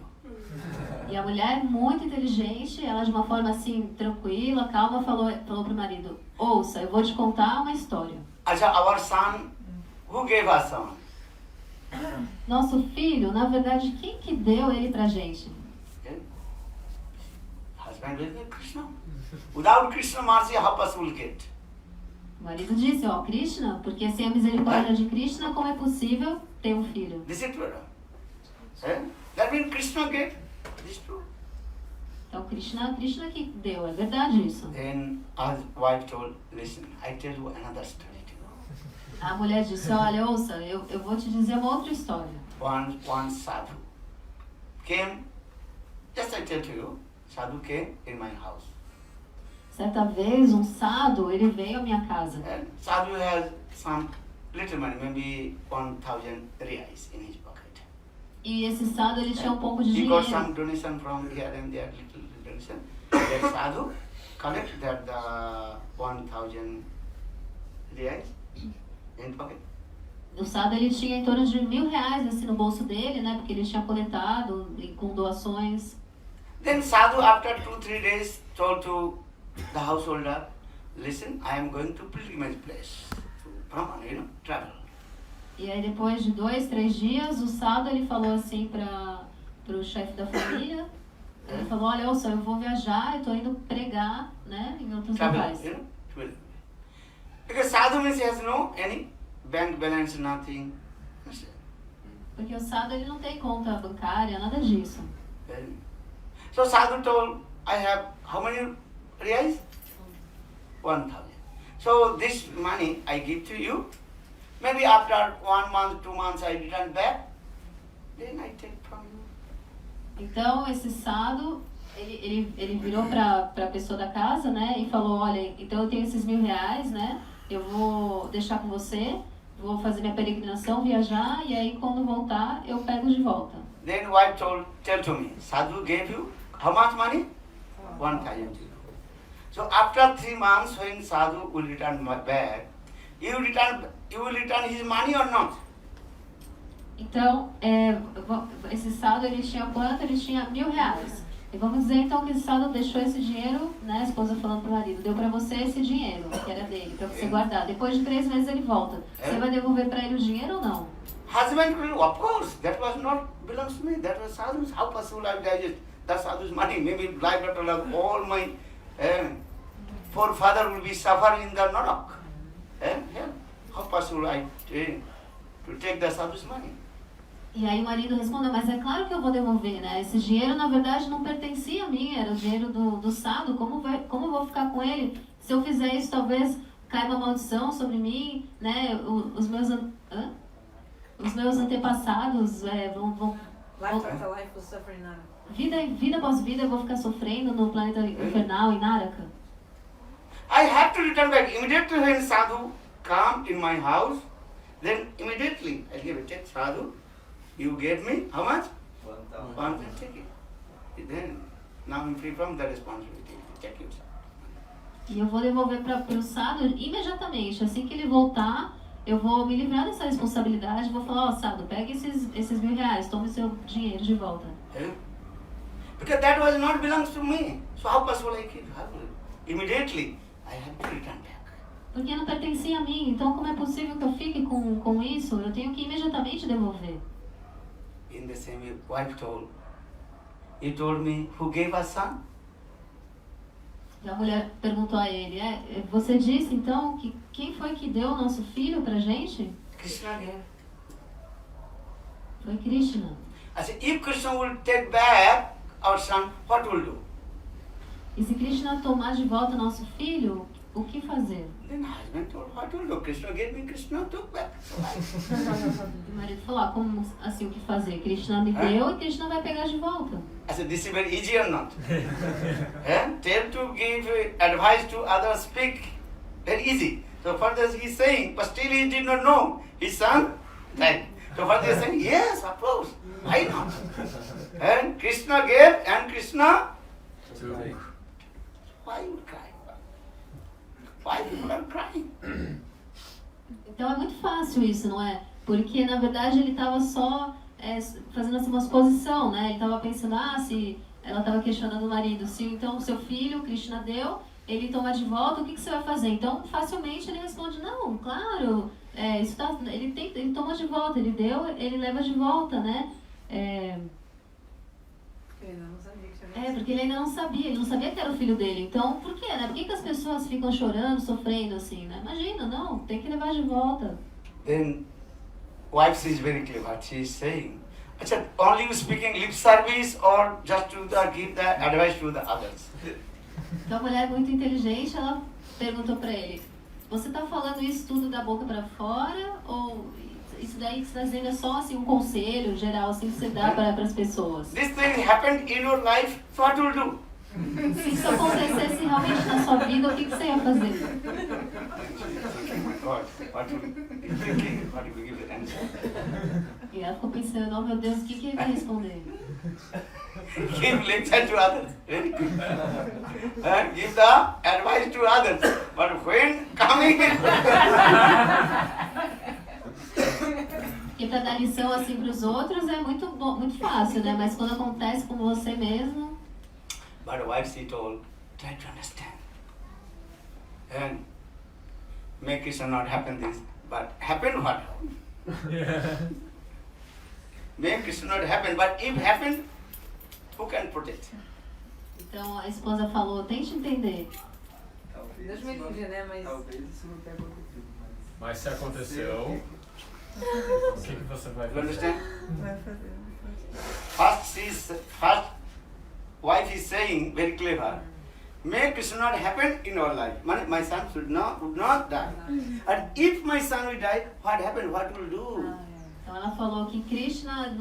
E a mulher, muito inteligente, ela de uma forma assim, tranquila, calma, falou pro marido, ouça, eu vou te contar uma história. Acha, our son, who gave us son? Nosso filho, na verdade, quem que deu ele pra gente? Okay? Husband will be Krishna. Without Krishna mercy, how possible get? O marido disse, ó, Krishna, porque sem a misericórdia de Krishna, como é possível ter um filho? This is true. Eh? That means Krishna gave. This is true. Então, Krishna que deu, é verdade isso. Then our wife told, listen, I tell you another story to you. A mulher disse, olha, ouça, eu vou te dizer uma outra história. One sadhu came, just I tell to you, sadhu came in my house. Certa vez, um sadhu, ele veio à minha casa. And sadhu has some little money, maybe 1,000 reais in his pocket. E esse sadhu, ele tinha um pouco de He got some dinheiro. donation from here and there, little donation. That sadhu collect that the 1,000 reais in pocket. O sadhu, ele tinha em torno de R$1.000 assim, no bolso dele, né? Porque ele tinha coletado com doações. Then sadhu after 2-3 days told to the householder, listen, I am going to pilgrimage place, to Brahman, travel. E aí depois de 2, 3 dias, o sadhu, ele falou assim pro chefe da família, ele falou, olha, ouça, eu vou viajar, eu tô indo pregar, né, em outros Travel, locais. travel. Because sadhu means he has no any bank balance, nothing. Porque o sadhu, ele não tem conta bancária, nada disso. So sadhu told, I have how many reais? 1,000. So this money I give to you. Maybe after 1 month, 2 months I return back. Then I take from you. Então, esse sadhu, ele virou para a pessoa da casa, né, e falou, olha, então eu tenho esses R$1.000, né, eu vou deixar com você, vou fazer minha peregrinação, viajar, e aí quando voltar, eu pego de volta. Then wife tell to me, sadhu gave you how much money? 1,000. So after 3 months, when sadhu will return back, you will return his money or not? Então, esse sadhu, ele tinha quanto? Ele tinha R$1.000. E vamos dizer então que esse sadhu deixou esse dinheiro, né, a esposa falando pro marido, deu pra você esse dinheiro, que era dele, pra você guardar. Depois de 3 meses ele volta. Você vai devolver pra ele o dinheiro ou não? Husband will, of course, that was not belongs to me, that was sadhu's. How possible I digest that sadhu's money? Maybe life after life, all my forefather will be suffering in the Narak. How possible I to take the sadhu's money? E aí o marido respondeu, mas é claro que eu vou devolver, né? Esse dinheiro, na verdade, não pertencia a mim, era o dinheiro do sadhu. Como eu vou ficar com ele? Se eu fizer isso, talvez caia uma maldição sobre mim, né? Os meus antepassados vão Life after life was suffering now. vida após vida, eu vou ficar sofrendo no planeta infernal, em Naraka. I have to return back immediately when sadhu come in my house. Then immediately I give a take sadhu. You gave me how much? 1,000. Take it. Then now I'm free from the responsibility. Check it. E eu vou devolver para o Sado imediatamente. Assim que ele voltar, eu vou me livrar dessa responsabilidade. Vou falar, Sado, pega esses R$1.000, tome seu dinheiro de volta. Yeah? Because that was not belongs to me. So how possible I keep? Immediately I have to return back. Porque não pertencia a mim. Então, como é possível que eu fique com isso? Eu tenho que imediatamente devolver. In the same way, wife told, he told me, who gave us son? E a mulher perguntou a ele, você disse então que quem foi que deu o nosso filho pra gente? Krishna gave. Foi Krishna. I said, if Krishna will take back our son, what will do? E se Krishna tomar de volta nosso filho, o que fazer? Then husband told, what will do? Krishna gave me, Krishna took back. So E o marido falou, como assim o que fazer? Krishna me deu e Krishna vai pegar de volta. I said, this is very easy or not? Tell to give advice to others, speak, very easy. So further he is saying, but still he did not know his son died. So further he is saying, yes, of course, why not? And Krishna gave and Krishna, why you cry? Why people are crying? Então é muito fácil isso, não é? Porque na verdade ele estava só fazendo assim, uma suposição, né? Ele estava pensando, se ela estava questionando o marido, se então o seu filho, Krishna deu, ele toma de volta, o que você vai fazer? Então facilmente ele responde, não, claro, ele toma de volta, ele deu, ele leva de volta, né? Ele não sabia que tinha Porque ele ainda não sabia que era o filho dele. Então, por quê, né? Por que as pessoas ficam chorando, sofrendo assim, né? Imagina, não, tem que levar de volta. Then wife is very clever. She is saying, Achha, only you speaking lip service or just to give the advice to the others? Então a mulher muito inteligente, ela perguntou pra ele, você tá falando isso tudo da boca pra fora ou isso daí que você tá dizendo é só assim um conselho geral assim que você dá para as pessoas? This thing happened in your life, so what will do? Se isso acontecesse realmente na sua vida, o que você ia fazer? God, what will thinking? What will give the answer? E ela ficou pensando, oh meu Deus, o que ele vai responder? Give lecture to others. Very good. And give the advice to others. But when coming Porque para dar lição assim para os outros é muito muito fácil, né? Mas quando acontece com você mesmo. But wife she told, try to understand. And make it not happen this, but happen what? Make it not happen, but if happen, who can protect? Então a esposa falou, tente entender. Deus me livre, né? Mas Talvez isso não tenha acontecido, Mas se aconteceu, o que você vai You fazer? understand? vai fazer. First wife is saying very clever, make it not happen in our life. My son would not die. And if my son will die, what happened? What will do? Então ela falou que Krishna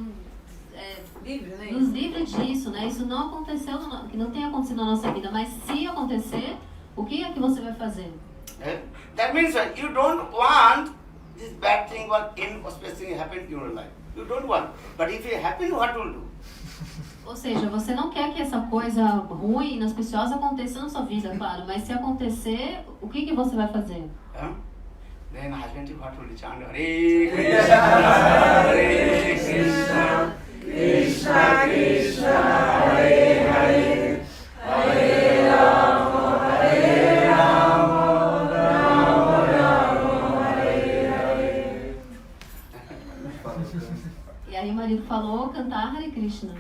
Livre, né? nos livre disso, né? Isso não aconteceu, que não tem acontecido na nossa vida, mas se acontecer, o que é que você vai fazer? That means that you don't want this bad thing or inauspicious happen in your life. You don't want. But if it happen, what will do? Ou seja, você não quer que essa coisa ruim, inauspiciosa aconteça na sua vida, claro, mas se acontecer, o que você vai fazer? Then husband, what will chant? Hare Krishna, Hare Krishna, Krishna Krishna, Hare Hare, Hare Rama, Hare Rama, Rama Rama, Hare Hare. E aí o marido falou cantar Hare Krishna.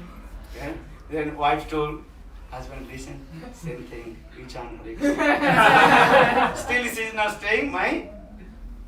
Then wife told husband, listen, same thing, you chant Hare Krishna. Still she is not staying, my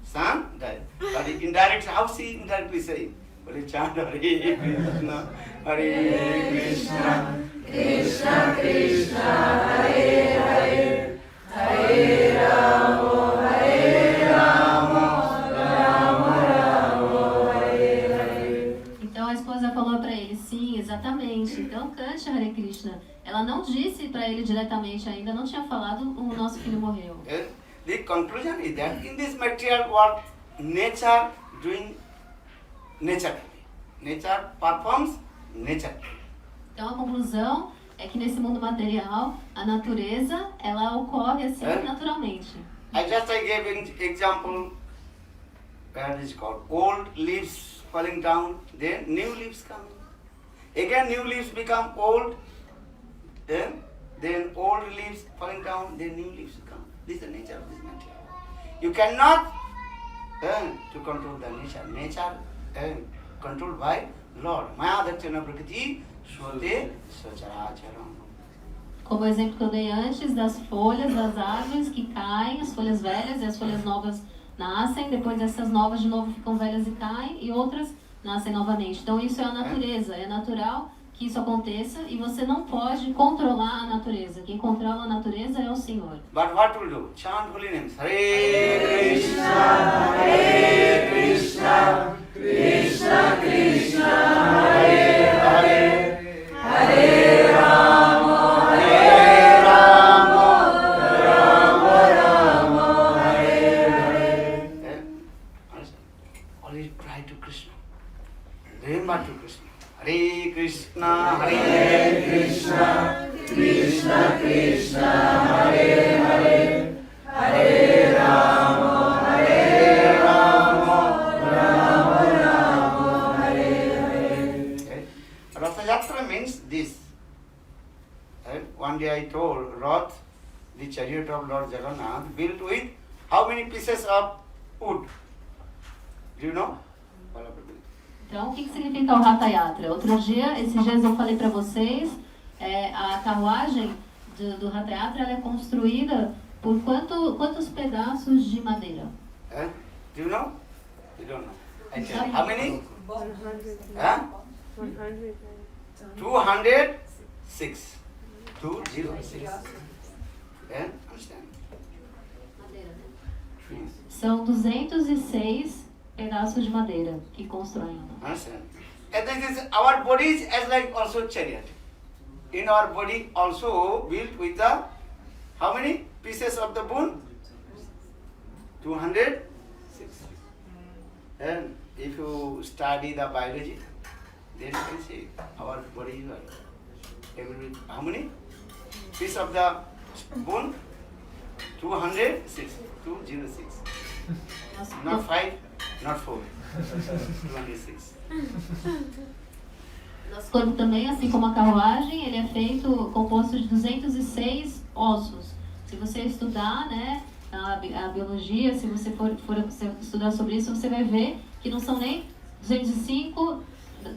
son died. But indirectly, how she indirectly saying? But you chant Hare Krishna, Hare Krishna, Krishna Krishna, Hare Hare, Hare Rama, Hare Rama, Rama Rama, Hare Hare. Então a esposa falou para ele, sim, exatamente. Então cante Hare Krishna. Ela não disse para ele diretamente ainda, não tinha falado, o nosso filho morreu. The conclusion is that in this material world, nature doing nature. nature performs nature. Então a conclusão é que nesse mundo material, a natureza, ela ocorre assim naturalmente. I gave an example, where is called old leaves falling down, then new leaves come. Again new leaves become old, then old leaves falling down, then new leaves come. This is the nature of this material. You cannot to control the nature. Nature controlled by Lord. Maya Dachana Prakriti Swote Sacharacharam. Como o exemplo que eu dei antes das folhas das árvores que caem, as folhas velhas e as folhas novas nascem, depois essas novas de novo ficam velhas e caem, e outras nascem novamente. Então isso é a natureza, é natural que isso aconteça e você não pode controlar a natureza. Quem controla a natureza é o Senhor. But what will do? Chant holy names. Hare Krishna, Hare Krishna, Krishna Krishna, Hare Hare, Hare Rama, Hare Rama, Rama Rama, Hare Hare. Always cry to Krishna. Remember to Krishna. Hare Krishna, Hare Krishna, Krishna Krishna, Hare Hare, Hare Rama, Hare Rama, Rama Rama, Hare Hare. Ratha Yatra means this. One day I told Rath, the chariot of Lord Jagannath, built with how many pieces of wood? Do you know? Então, o que significa o Ratha Yatra? Esses dias eu falei para vocês, a carruagem do Ratha Yatra ela é construída por quantos pedaços de madeira? Do you know? You don't know. I tell you. How many? 206. 206. Understand? Madeira, né? São 206 pedaços de madeira que constroem. Understand? And this is our body is as like also chariot. In our body also built with the how many pieces of the bone? 206. And if you study the biology, then you can see our body is like every how many piece of the bone? 206. 206. Not 5. Not 4. 206. Nosso corpo também, assim como a carruagem, ele é composto de 206 ossos. Se você estudar, né, a biologia, se você for estudar sobre isso, você vai ver que não são nem 205,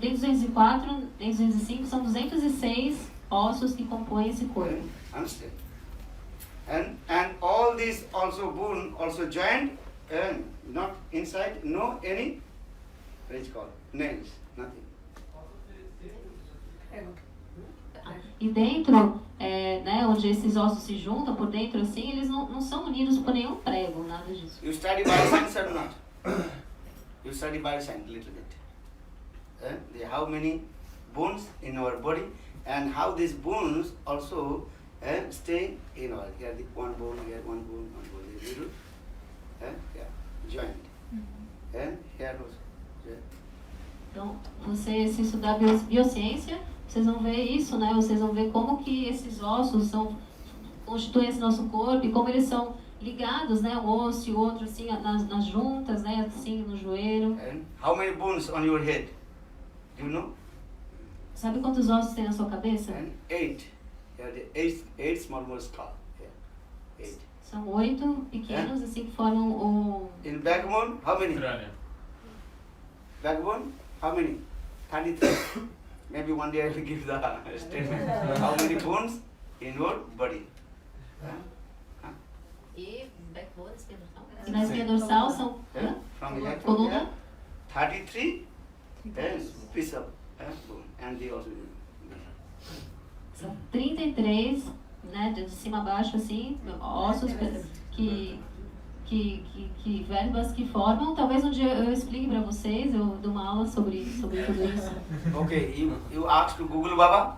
nem 204, nem 205, são 206 ossos que compõem esse corpo. Understand? And all these also bone, also joined, and not inside, no any, what is called, nails, nothing. E dentro, né, onde esses ossos se juntam, por dentro assim, eles não são unidos por nenhum prego, nada disso. You study bioscience or not? You study bioscience a little bit. How many bones in our body and how these bones also stay in our, here one bone, here one bone, little, joint. And here also. Então, se estudar biociência, vocês vão ver isso, né? Vocês vão ver como que esses ossos constituem esse nosso corpo e como eles são ligados, né? Um osso e o outro, assim, nas juntas, né? Assim, no joelho. And how many bones on your head? Do you know? Sabe quantos ossos tem na sua cabeça? And 8. Eight small skull. 8. São 8 pequenos, assim, que formam o... In backbone, how many? Crânio. Backbone, how many? 33. Maybe one day I will give the statement. How many bones in your body? E backbone, espinha dorsal? E na espinha dorsal são... From here to Coluna? here, 33 piece of bone. And they also... São 33, né, de cima a baixo, assim, ossos vértebras que formam. Talvez um dia eu explique para vocês, eu dou uma aula sobre tudo isso. Okay, you ask to Google Baba.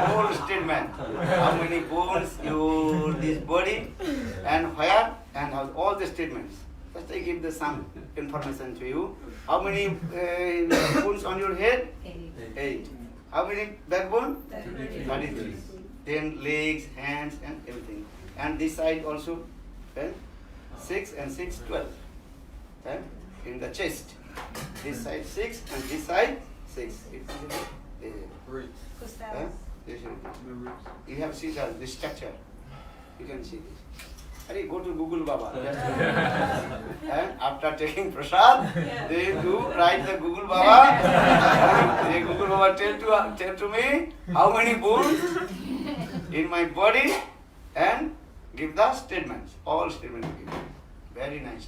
Whole statement. How many bones this body and where and how, all the statements. Just I give the some information to you. How many bones on your head? 8. How many backbone? 33. Then legs, hands, and everything. And this side also, 6 and 6, 12. In the chest, this side 6 and this side 6. You have seen the structure. You can see this. Hey, go to Google Baba. And after taking prasad, they do write the Google Baba. The Google Baba tell to me how many bones in my body and give the statements. All statements give. Very nice.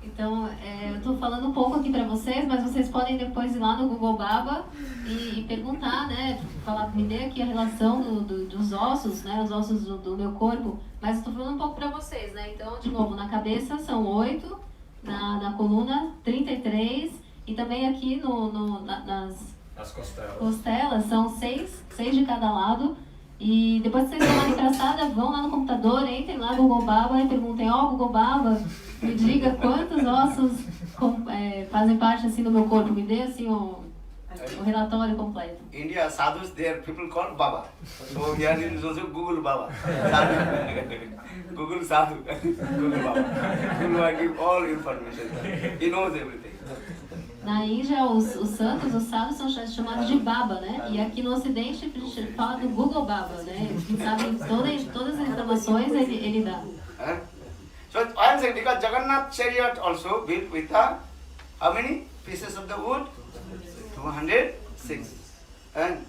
Então, eu estou falando um pouco aqui para vocês, mas vocês podem depois ir lá no Google Baba e perguntar, né? Falar, me dê aqui a relação dos ossos, né? Os ossos do meu corpo. Mas estou falando um pouco para vocês, né? Então, de novo, na cabeça são 8, na coluna 33 e também aqui nas costelas são 6 de cada lado. E depois que vocês tomarem traçada, vão lá no computador, entrem lá no Google Baba e perguntem, Google Baba, me diga quantos ossos fazem parte assim do meu corpo, me dê assim o relatório completo. India, sadhus, there people call Baba. So here is also Google Baba. Sadhu. Google Sadhu. Google Baba. Google Baba give all information. He knows everything. Na Índia, os santos, os sábios são chamados de Baba, né? E aqui no Ocidente, a gente fala do Google Baba, né? Ele sabe todas as informações, ele dá. So I am saying, because Jagannath chariot also built with how many pieces of the wood? 206. And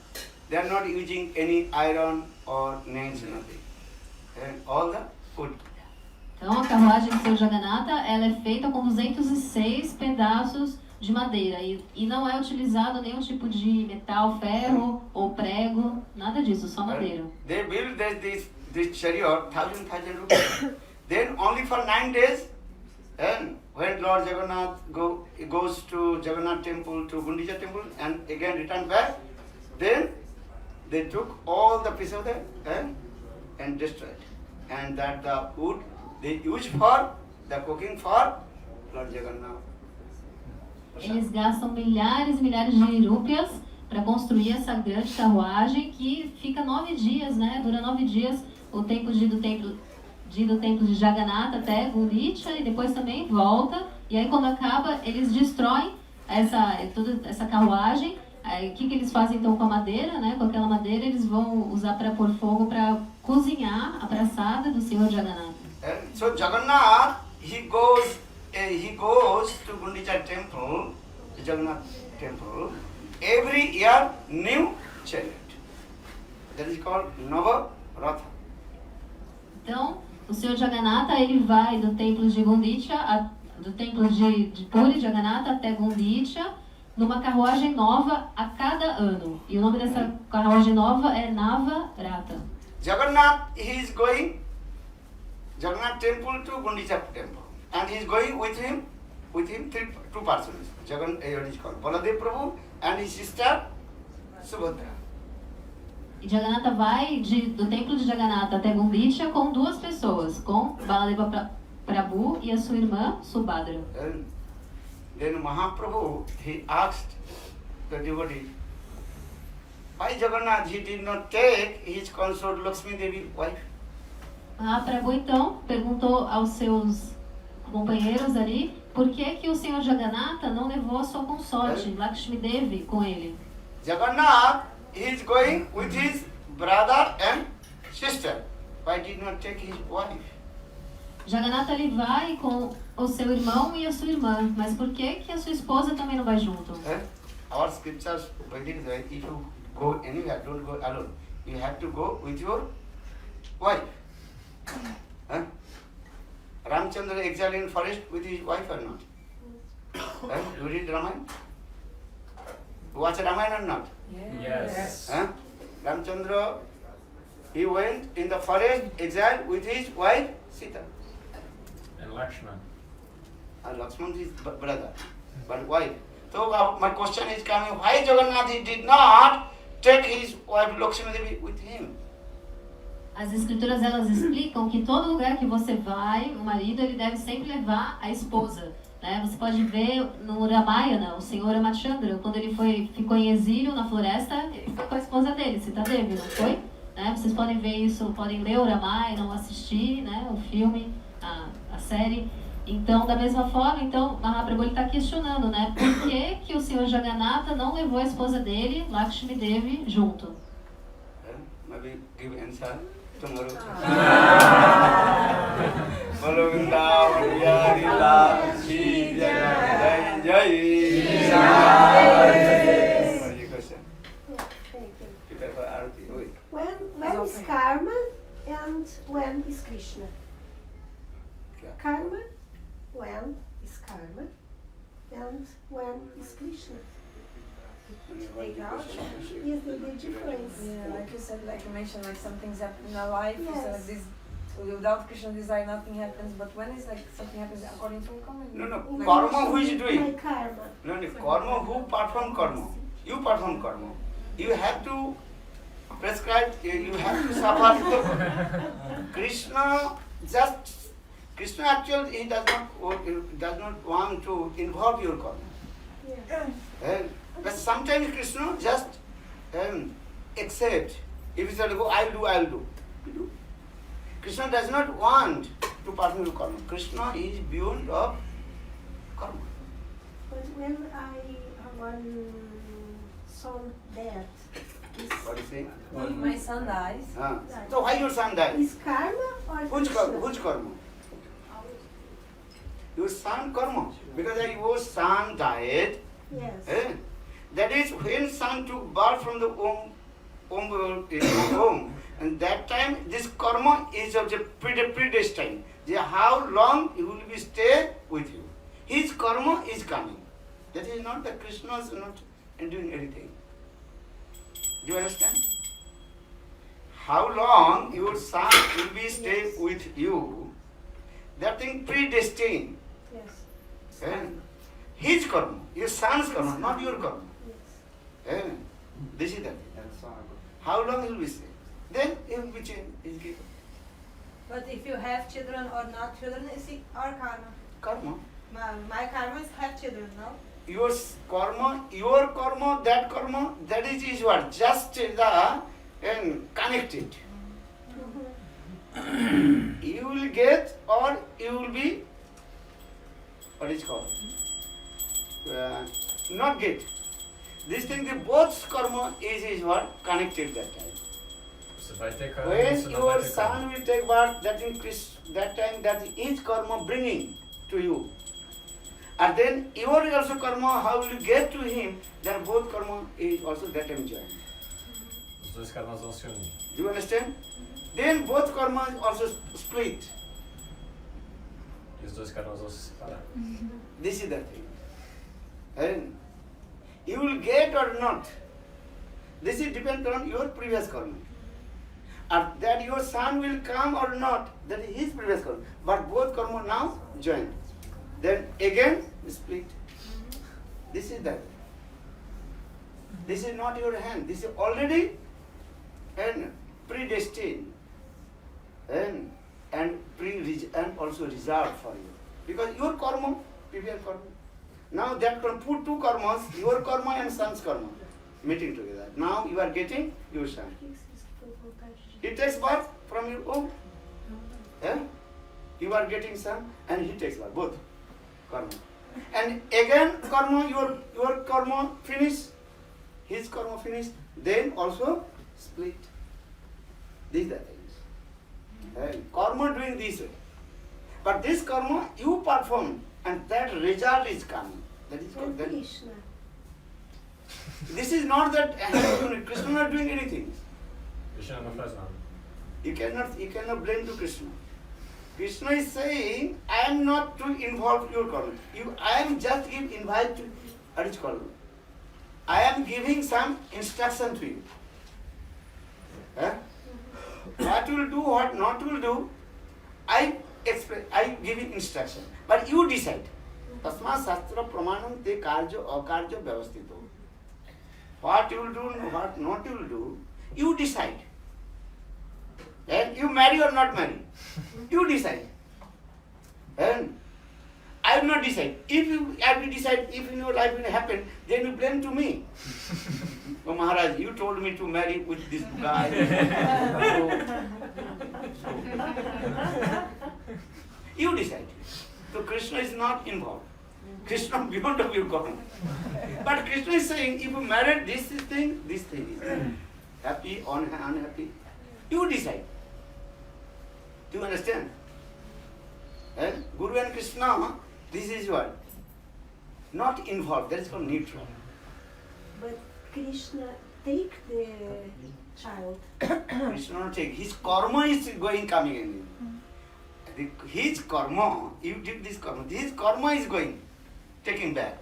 they are not using any iron or nails, nothing. And all the wood. Então, a carruagem do Senhor Jagannatha, ela é feita com 206 pedaços de madeira e não é utilizado nenhum tipo de metal, ferro ou prego, nada disso, só madeira. They built this chariot 1,000 rupees. Then only for 9 days, and when Lord Jagannath goes to Jagannath temple, to Gundicha temple, and again return back, then they took all the pieces of the and destroyed, and that the wood they used for the cooking for Lord Jagannath. Eles gastam milhares e milhares de rúpias para construir essa grande carruagem que fica 9 dias, né? Dura 9 dias o tempo de ir do templo de Jagannatha até Gundicha e depois também volta. E aí quando acaba, eles destroem toda essa carruagem. Aí, o que eles fazem então com a madeira, né? Com aquela madeira eles vão usar para pôr fogo para cozinhar a praçada do Senhor Jagannatha. So Jagannath, he goes to Gundicha temple, Jagannath temple, every year new chariot. That is called Navaratha. Então, o Senhor Jagannatha, ele vai do templo de Gundicha, do templo de Puri Jagannatha até Gundicha, numa carruagem nova a cada ano. E o nome dessa carruagem nova é Navaratha. Jagannath, he is going Jagannath temple to Gundicha temple. And he is going with him two persons. What is called Baladev Prabhu and his sister Subhadra. E Jagannatha vai do templo de Jagannatha até Gundicha com 2 pessoas, com Baladeva Prabhu e a sua irmã Subhadra. And then Mahaprabhu, he asked the devotee, why Jagannath he did not take his consort Lakshmi Devi wife? Mahaprabhu então perguntou aos seus companheiros ali por que o Senhor Jagannatha não levou a sua consorte, Lakshmi Devi, com ele. Jagannath, he is going with his brother and sister. Why did not take his wife? Jagannatha ele vai com o seu irmão e a sua irmã, mas por que a sua esposa também não vai junto? Our scriptures, if you go anywhere, don't go alone. You have to go with your wife. Ramchandra exiled in forest with his wife or not? You read Ramayana? Watch Ramayana or not? Yes. Ramchandra, he went in the forest exiled with his wife Sita. And Lakshman. Lakshman is brother, but wife. So my question is coming, why Jagannath he did not take his wife Lakshmi Devi with him? As escrituras elas explicam que todo lugar que você vai, o marido ele deve sempre levar a esposa. Né? Você pode ver no Ramayana, o senhor Ramachandra, quando ele ficou em exílio na floresta, ele foi com a esposa dele, Sitadevi, não foi? Né? Vocês podem ver isso, podem ler o Ramayana ou assistir, né? O filme, a série. Então, da mesma forma, Mahaprabhu está questionando, né? Por que o senhor Jagannatha não levou a esposa dele, Lakshmi Devi, junto? Maybe give answer tomorrow. Follow Vrindavan Bihari Lal Ki Jai Jai What is your question? Thank you. Prepare for Arati. Oi. When is karma and when is Krishna? Karma, when is karma and when is Krishna? Take out. Is the difference? Yeah, like you said, like you mentioned, like some things happen in our life, Yes. so like this, without Krishna desire, nothing happens. But when is like something happens according to karma? No. In Karma who is relation to doing? My karma. No, karma who perform karma. You perform karma. You have to prescribe, you have to suffer. Krishna actually he does not want to involve your karma. Yeah. But sometimes Krishna just accept. If you say, go, I'll do. You do. Krishna does not want to perform your karma. Krishna is beyond of karma. But when one son dead, What do you say? If my son dies, So why your son died? is karma or Which Krishna? karma? Your son karma. Because your son died, Yes. that is when son took birth from the womb, and that time this karma is of the predestined. How long he will be stay with you. His karma is coming. That is not that Krishna is not doing anything. Do you understand? How long your son will be stay Yes. with you, that thing predestined. Yes. His karma, your son's karma, not your karma. Yes. This is that. How long he will be stay? Then he will be changed. He will give But if you have children or not children, is it our karma? karma. My karma is have children, no? Your karma, that is what? Just the connected. You will get or you will be, what is called? Not get. This thing, the both karma is what? Connected that time. Você vai ter karma, When você não vai your ter son karma. will take birth, that time that is karma bringing to you. And then your also karma, how will you get to him, then both karma is also that time joined. Os dois karmas vão se unir. Do you understand? Then both karma is also split. E os dois karmas vão se separar. This is the thing. And you will get or not. This is depend on your previous karma. Or that your son will come or not, that is his previous karma. But both karma now joined. Then again split. This is that. This is not your hand. This is already predestined and also reserved for you. Because your karma, previous karma. Now that can put two karmas, your karma and son's karma, meeting together. Now you are getting your son. He takes birth from your womb. You are getting son and he takes birth, both karma. And again karma, your karma finish, his karma finish, then also split. These are things. Karma doing this way. But this karma you perform and that result is coming. That is called that. Krishna. This is not that Krishna not doing anything. Krishna não faz nada. You cannot blame to Krishna. Krishna is saying, I am not to involve your karma. I am just invite to, what is called? I am giving some instruction to you. What will do, what not will do, I giving instruction. But you decide. Tasma Shastra Pramanam te karjo akarjo vyavastito. What you will do, what not you will do, you decide. And you marry or not marry? You decide. And I will not decide. If you have to decide, if in your life will happen, then you blame to me. Oh Maharaj, you told me to marry with this guy. You decide. So Krishna is not involved. Krishna beyond of your gone. But Krishna is saying, if you marry this thing is happy or unhappy, you decide. Do you understand? And Guru and Krishna, this is what? Not involved, that is called neutral. But Krishna take the child. Krishna not take, his karma is coming in. His karma, you did this karma, his karma is going, taking back.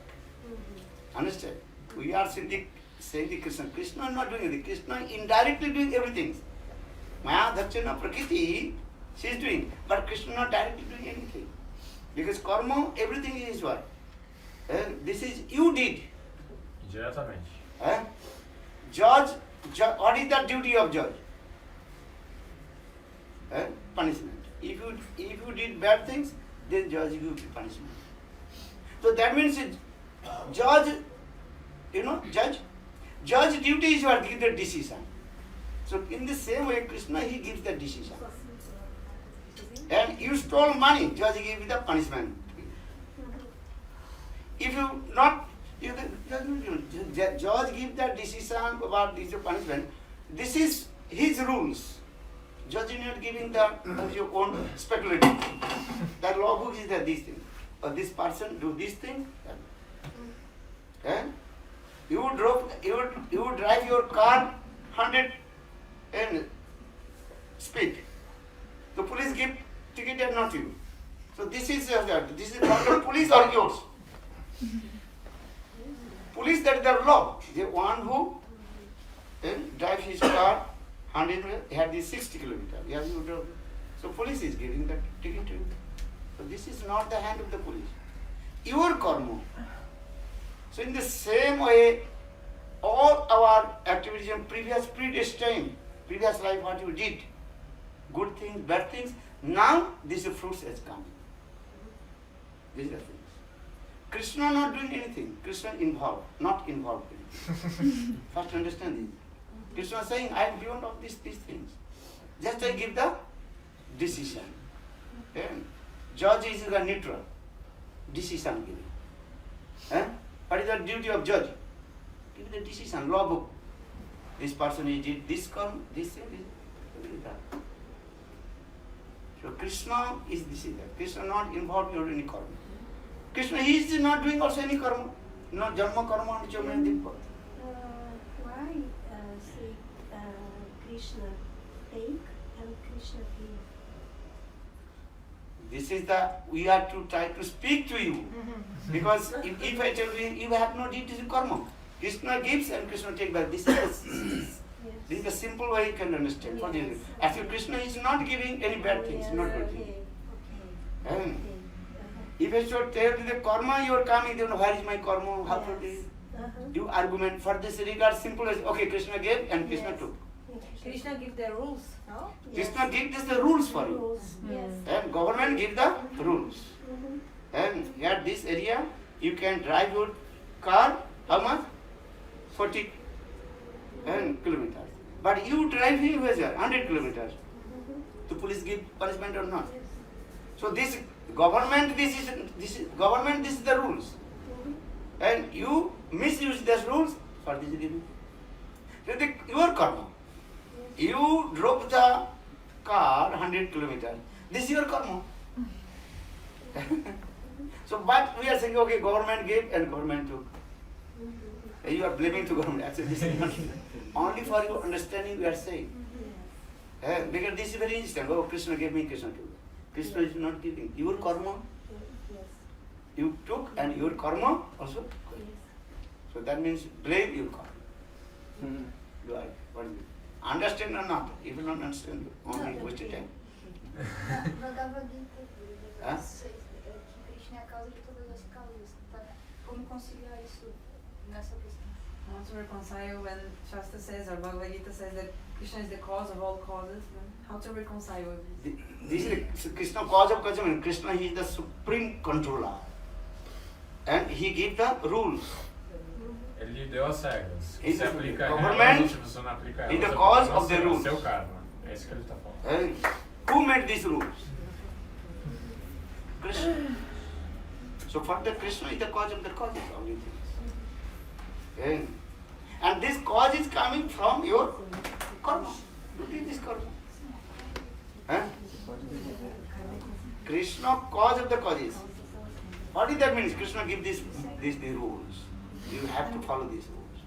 Understand? We are saying the Krishna. Krishna is not doing anything. Krishna indirectly doing everything. Maya Dharchana Prakriti, she is doing, but Krishna not directly doing anything. Because karma, everything is what? This is you did. Diretamente. Judge, what is the duty of judge? Punishment. If you did bad things, then judge you give punishment. So that means judge duty is what give the decision. So in the same way, Krishna, he gives the decision. And you stole money, judge give you the punishment. If you not, judge give the decision about this punishment. This is his rules. Judge is not giving your own speculative. That law book is that this thing. Or this person do this thing. You would drive your car 100 and speed. The police give ticket and not you. So this is not police or yours. Police, that is the law. The one who drives his car 100, he had this 60 kilometers. So police is giving that ticket to you. So this is not the hand of the police. Your karma. So in the same way, all our activities in previous life, what you did, good things, bad things, now this fruits has come. These are things. Krishna not doing anything. Krishna involved, not involved. First understand this. Krishna is saying, I am beyond of these things. Just I give the decision. Judge is the neutral. Decision giving. What is the duty of judge? Give the decision, law book. This person did this karma, this thing, this. So Krishna is this is that. Krishna not involved in any karma. Krishna he is not doing also any karma. No janma karma and anything. Why say Krishna take and Krishna give? This is we have to try to speak to you. Because if I tell you, you have no duty to karma. Krishna gives and Krishna takes back. This is the simple way you can understand. Yes. Actually, Krishna is not giving any bad things, not good things. If I should tell you the karma you are coming, then where is my karma? How to do you argument for this regard? Simple as okay, Krishna gave and Krishna took. Krishna give the rules, no? Krishna gives the rules for you. Yes. And government give the rules. And here this area, you can drive your car, how much? 40 kilometers. But you drive here 100 kilometers. The police give punishment or not? So this government, this is the rules. And you misuse these rules for this giving. Your karma. You drove the car 100 kilometers. This is your karma. So, but we are saying, okay, government gave and government took. You are blaming to government. Actually, this is not only for your understanding we are saying. Because this is very instant. Oh, Krishna gave me, Krishna took. Krishna is not giving. Your karma, you took and your karma also. So that means blame your karma. You are, what is it? Understand or not? If you don't understand, only waste your time. Bhagavad Gita Hã? que Krishna é a causa de todas as causas. Tá? Como conciliar isso nessa questão? How to reconcile when Shastra says or Bhagavad Gita says that Krishna is the cause of all causes. How to reconcile with this? This is Krishna, cause of cause. Krishna, he is the supreme controller. And he gives the rules. Ele deu as regras. He's Se the aplica a government, elas, se você não aplica elas, in the a cause culpa of the não é rules. seu karma. É isso que ele está falando. And who made these rules? Krishna. So for the Krishna is the cause of the causes, only things. And this cause is coming from your karma. What is this karma? Huh? Krishna, cause of the causes. What does that mean? Krishna give these rules. You have to follow these rules.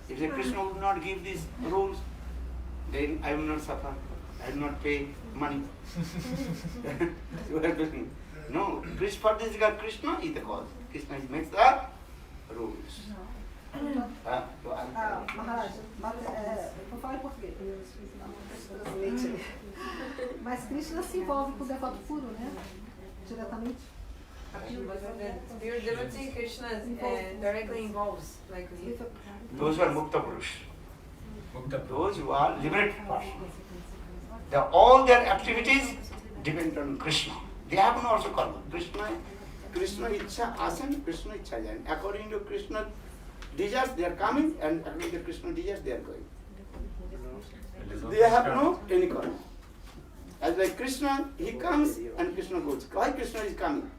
If the Krishna would not give these rules, then I will not suffer. I will not pay money. No, for this God, Krishna is the cause. Krishna makes the rules. Maharaj, eu falo em português. Mas Krishna se envolve com o devoto puro, né? Diretamente. Pure devotee, Krishna directly involves, like Those who are Mukta Purush. Mukta Those who are liberated persons. All their activities depend on Krishna. They have no also karma. Krishna Ichha Asan, Krishna Ichha Jayan. According to Krishna desires, they are coming, and according to Krishna desires, they are going. They have no any karma. As like Krishna, he comes and Krishna goes. Why Krishna is coming?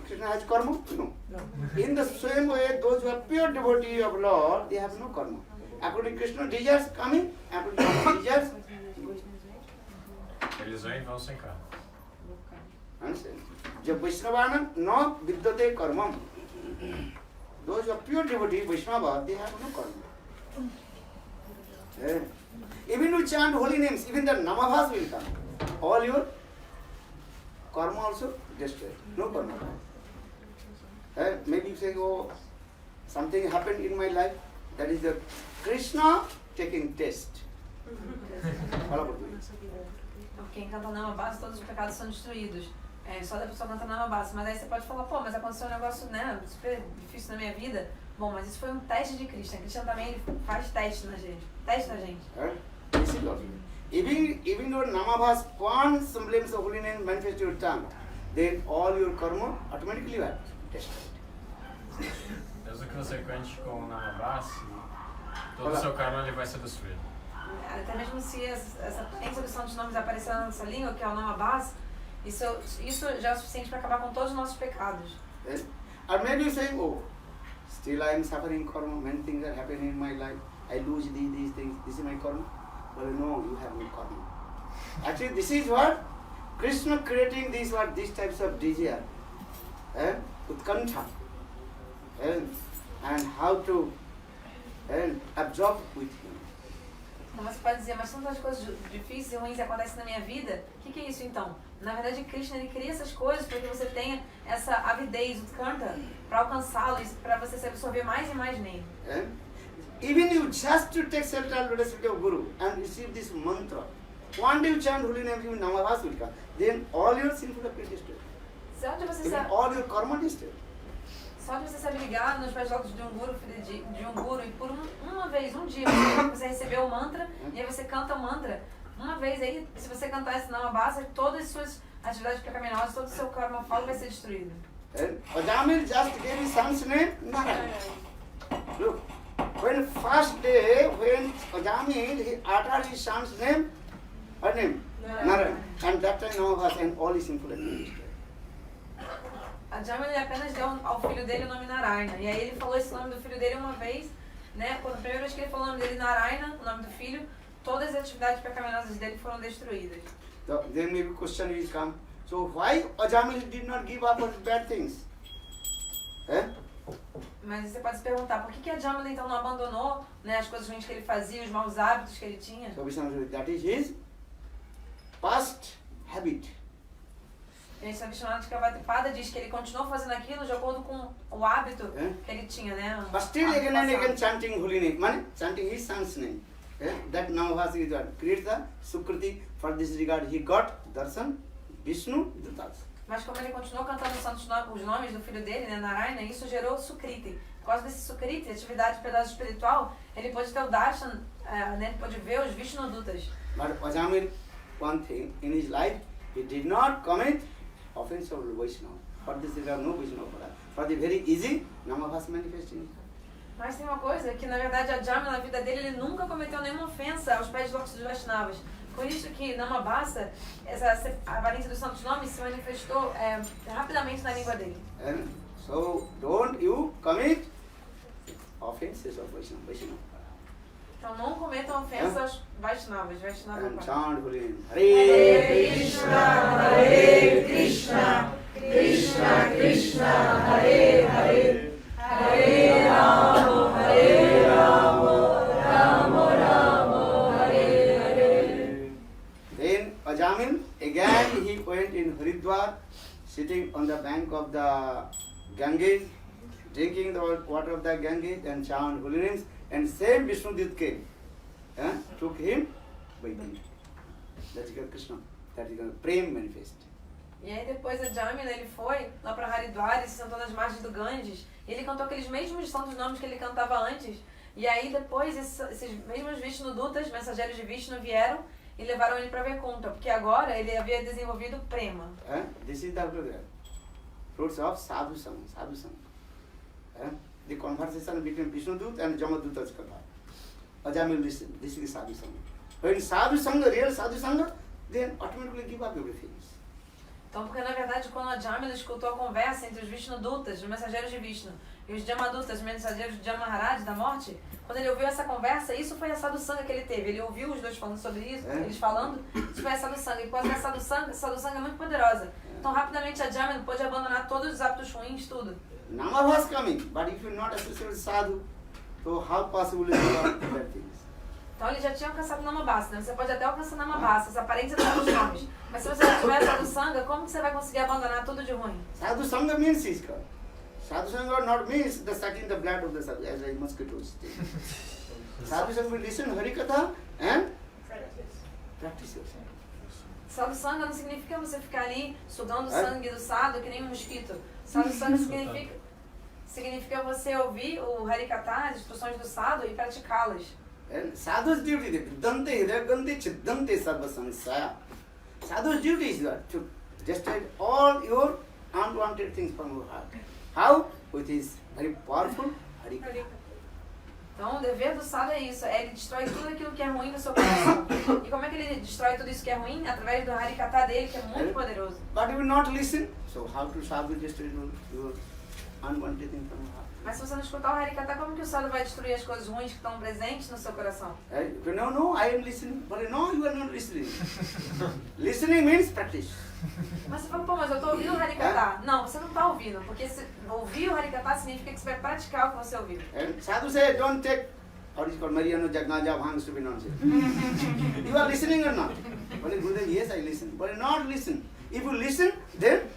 Krishna has karma? No. In the same way, those who are pure devotee of Lord, they have no karma. According to Krishna desires coming, according to Krishna desires, Eles vêm e vão sem karma. understand? जब वैष्णवान न विद्यते कर्मम, those who are pure devotee, Vaishnava, they have no karma. Even you chant holy names, even the namabhas will come. All your karma also destroyed. No karma. Maybe you say, oh, something happened in my life. That is the Krishna taking test. Quem canta Namabasa, todos os pecados são destruídos. Só da pessoa cantar Namabasa. Mas aí você pode falar, pô, mas aconteceu um negócio, né, super difícil na minha vida. Bom, mas isso foi um teste de Krishna. Krishna também ele faz teste na gente. Teste na gente. This is Lord. Even your namabhas, one semblance of holy name manifest your tongue, then all your karma automatically are tested. Desde que você cante com o Namabasi, todo o seu karma ele vai ser destruído. Até mesmo se essa potência dos santos nomes aparecer na nossa língua, que é o Namabasa, isso já é o suficiente para acabar com todos os nossos pecados. Or maybe you say, oh, still I am suffering karma, many things are happening in my life, I lose these things, this is my karma. Well, no, you have no karma. Actually, this is what Krishna creating these types of desire, utkantha, and how to absorb with him. Então você pode dizer, mas tantas coisas difíceis e ruins acontecem na minha vida, o que é isso então? Na verdade, Krishna ele cria essas coisas para que você tenha essa avidez, utkanta, para alcançá-lo e para você se absorver mais e mais nele. Even you just to take shelter of Guru and receive this mantra, one day you chant holy name, you namabhas will come, then all your sinful activities destroyed. Só de você Even all your karma destroyed. Só de você se abrigar nos pés de um guru e por uma vez, um dia, você recebeu o mantra e aí você canta o mantra. Uma vez aí, se você cantar esse Namabasa, todas as suas atividades pecaminosas, todo o seu karma falso vai ser destruído. Ajamil just gave his son's name, Narayana. Look, when first day, when Ajamil, he uttered his son's name, her name, Narayana. And that time Namabhasa and all his sinful activities. Ajamil ele apenas deu ao filho dele o nome Narayana. E aí ele falou esse nome do filho dele uma vez, né? Quando a primeira vez que ele falou o nome dele Narayana, o nome do filho, todas as atividades pecaminosas dele foram destruídas. So then maybe question will come. So why Ajamil did not give up on bad things? Mas você pode se perguntar, por que Ajamil então não abandonou, né, as coisas ruins que ele fazia, os maus hábitos que ele tinha? So that is his past habit. E esse Vishwanath Kavatipada diz que ele continuou fazendo aquilo de acordo com o hábito que ele tinha, né? But still again and again chanting holy name, chanting his son's name. That Namabhasa is what creates the Sukriti. For this regard he got Darshan, Vishnu, Dhutas. Mas como ele continuou cantando os nomes do filho dele, né, Narayana, isso gerou Sukriti. Por causa desse Sukriti, atividade de pedaço espiritual, ele pôde ter o Darshan né, ele pôde ver os Vishnudutas. But Ajamil, one thing, in his life, he did not commit offense of Vaishnava. For this there are no Vaishnava Para. For the very easy, Namabhasa manifesting. Mas tem uma coisa, que na verdade a Jamila, na vida dele, ele nunca cometeu nenhuma ofensa aos pés lótus dos Vaishnavas. Por isso que Namabhasa, a valência dos santos nomes se manifestou rapidamente na língua dele. And so, don't you commit offenses of Vaishnava. Então não cometam ofensa aos Vaishnavas. And chant holy name. Hare Krishna, Hare Krishna, Krishna Krishna, Hare Hare, Hare Rama, Hare Rama, Rama Rama, Hare Hare. Then Ajamil, again he went in Haridwar, sitting on the bank of the Ganges, drinking the water of the Ganges and chant holy names. And same Vishnudit came, took him by Bani. That is Krishna, that is Prem manifest. E aí depois a Jamila, ele foi lá para Haridwar e se sentou nas margens do Ganges. E ele cantou aqueles mesmos santos nomes que ele cantava antes. E aí depois esses mesmos Vishnudutas, mensageiros de Vishnu, vieram e levaram ele para Vaikuntha. Porque agora ele havia desenvolvido Prema. This is the fruits of Sadhu Sangha. Sadhu Sangha. The conversation between Vishnudut and Jamaduta's Katha. Ajamil listen. This is Sadhu Sangha. When Sadhu Sangha, real Sadhu Sangha, then automatically give up everything. Então, porque na verdade, quando a Jamila escutou a conversa entre os Vishnudutas, os mensageiros de Vishnu, e os Jamadutas, os mensageiros de Jamaharaj, da morte, quando ele ouviu essa conversa, isso foi a Sadhu Sangha que ele teve. Ele ouviu os dois falando sobre isso, eles falando, isso foi a Sadhu Sangha. E quando a Sadhu Sangha é muito poderosa. Então, rapidamente, a Jamila pôde abandonar todos os hábitos ruins, tudo. Namabhas coming, but if you are not associated with sadhu, so how possible is it to bad things? Então ele já tinha alcançado Namabhasa, né? Você pode até alcançar Namabhasa, essa aparência dos nomes. Mas se você não tiver Sadhu Sangha, como que você vai conseguir abandonar tudo de ruim? Sadhu Sangha means Ishkar. Sadhu Sangha not means the sucking the blood of the sadhu, as I mosquitoes say. Sadhu Sangha will listen Harikatha and practice yourself. Sadhu Sangha não significa você ficar ali sugando o sangue do sadhu que nem um mosquito. Sadhu Sangha significa você ouvir o Harikatha, as instruções do sadhu e praticá-las. And sadhu's duty is Dante Hidagante Chiddante Sarva Samsaya. Sadhu's duty is to destroy all your unwanted things from your heart. How? With his very powerful Harikatha. Então o dever do sadhu é isso, ele destrói tudo aquilo que é ruim no seu coração. E como é que ele destrói tudo isso que é ruim? Através do Harikatha dele, que é muito poderoso. But you will not listen, so how to sadhu destroy your unwanted things from your heart? Mas se você não escutar o Harikatha, como que o sadhu vai destruir as coisas ruins que estão presentes no seu coração? No, I am listening. But no, you are not listening. Listening means practice. Mas você fala, pô, mas eu estou ouvindo o Harikatha. Não, você não está ouvindo, porque se ouvir o Harikatha significa que você vai praticar o que você ouviu. And sadhu said, don't take, or is called Mariano Jagnaja Bhangs to be nonsense. You are listening or not? But Gurudev, yes, I listen. But not listen. If you listen, then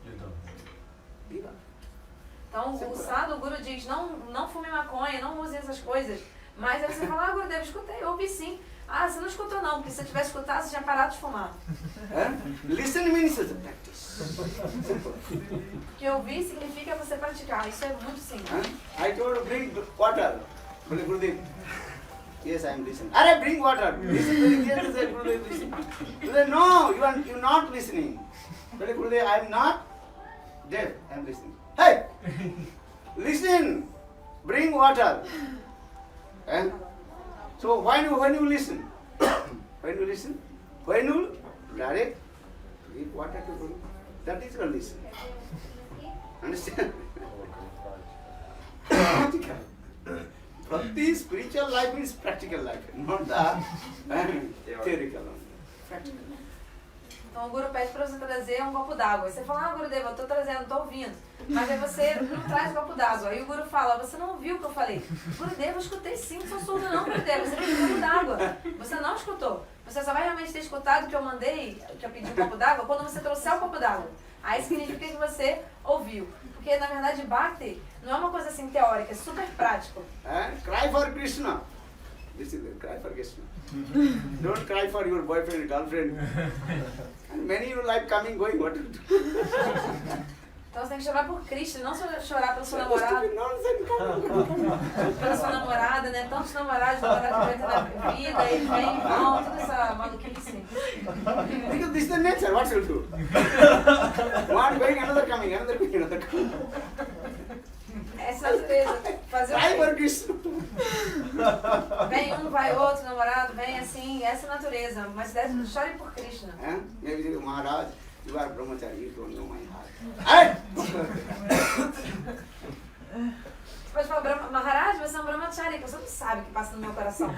You don't. give up. Então o sadhu, o Guru diz, não fume maconha, não use essas coisas. Mas aí você fala, Gurudev, escutei, eu ouvi sim. Ah, você não escutou não, porque se você tivesse escutado, você tinha parado de fumar. Listen means practice. Simple. Porque ouvir significa você praticar, isso é muito simples. I told you bring water. Gurudev, yes, I am listening. Arey, bring water. Listen very clearly, say Gurudev, listen. Gurudev, no, you are not listening. Gurudev, I am not deaf, I am listening. Hey, listen, bring water. So when you listen, when you direct, give water to Guru. That is your listen. Understand? Practical. Bhakti, spiritual life is practical life, not the theoretical one. Practical. Então o Guru pede para você trazer um copo d'água. Você fala, Gurudev, eu estou trazendo, estou ouvindo. Mas aí você não traz o copo d'água. Aí o Guru fala, você não ouviu o que eu falei. Gurudev, eu escutei sim, não sou surdo não, Gurudev. Você tem um copo d'água. Você não escutou. Você só vai realmente ter escutado o que eu mandei, que eu pedi um copo d'água, quando você trouxer o copo d'água. Aí significa que você ouviu. Porque na verdade Bhakti não é uma coisa assim teórica, é super prático. Cry for Krishna. This is it, cry for Krishna. Don't cry for your boyfriend, girlfriend. And many you like coming, going, what to do? Então você tem que chorar por Cristo, não chorar pelo seu namorado, pela sua namorada, né? Tantos namorados que vai ter na vida, e vem e vão, toda essa maluquice. Because this is the nature, what you'll do? One going, another coming, another going, another coming. Essa natureza, fazer o Try quê? for Krishna. Vem um, vai outro, namorado, vem assim, essa é a natureza. Mas chore por Krishna. Maybe you say, Maharaj, you are brahmachari, you don't know my heart. Hey! Você pode falar, Maharaj, você é um brahmachari, você não sabe o que passa no meu coração.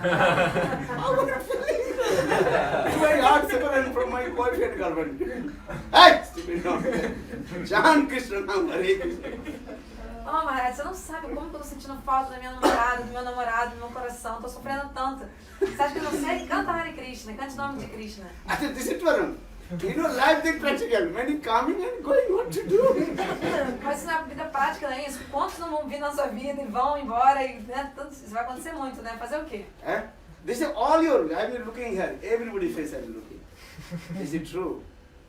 My heart separated from my boyfriend, girlfriend. Hey! Stupid no. Chant Krishna now, Hare Krishna. Oh, Maharaj, você não sabe como que eu tô sentindo falta da minha namorada, do meu namorado, do meu coração. Tô sofrendo tanto. Você acha que eu não sei? Canta Hare Krishna, cante o nome de Krishna. I said, this is Varun. You know, life is practical. Many coming and going, what to do? Mas isso na vida prática, não é isso? Quantos não vão vir na sua vida e vão embora? E, né, isso vai acontecer muito, né? Fazer o quê? This is all your, I'm looking here, everybody's face I'm looking. Is it true?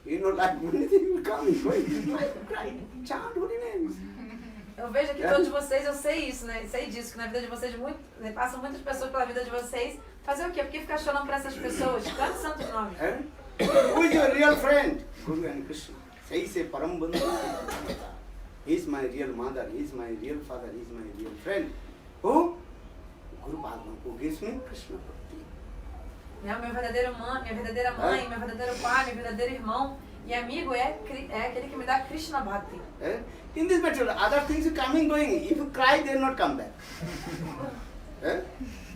You know, like many things will come and going. Cry, chant holy names. Eu vejo aqui todos vocês, eu sei isso, né? Sei disso, que na vida de vocês né, passam muitas pessoas pela vida de vocês. Fazer o quê? Por que ficar chorando por essas pessoas? Cante santos nomes. Who is your real friend? Guru and Krishna. Say, Param Bandhu. He is my real mother, he is my real father, he is my real friend. Who? Guru Padma, who gives me Krishna Bhakti. Né? Minha verdadeira mãe, meu verdadeiro pai, meu verdadeiro irmão e amigo é aquele que me dá Krishna Bhakti. In this material, other things are coming, going. If you cry, they will not come back.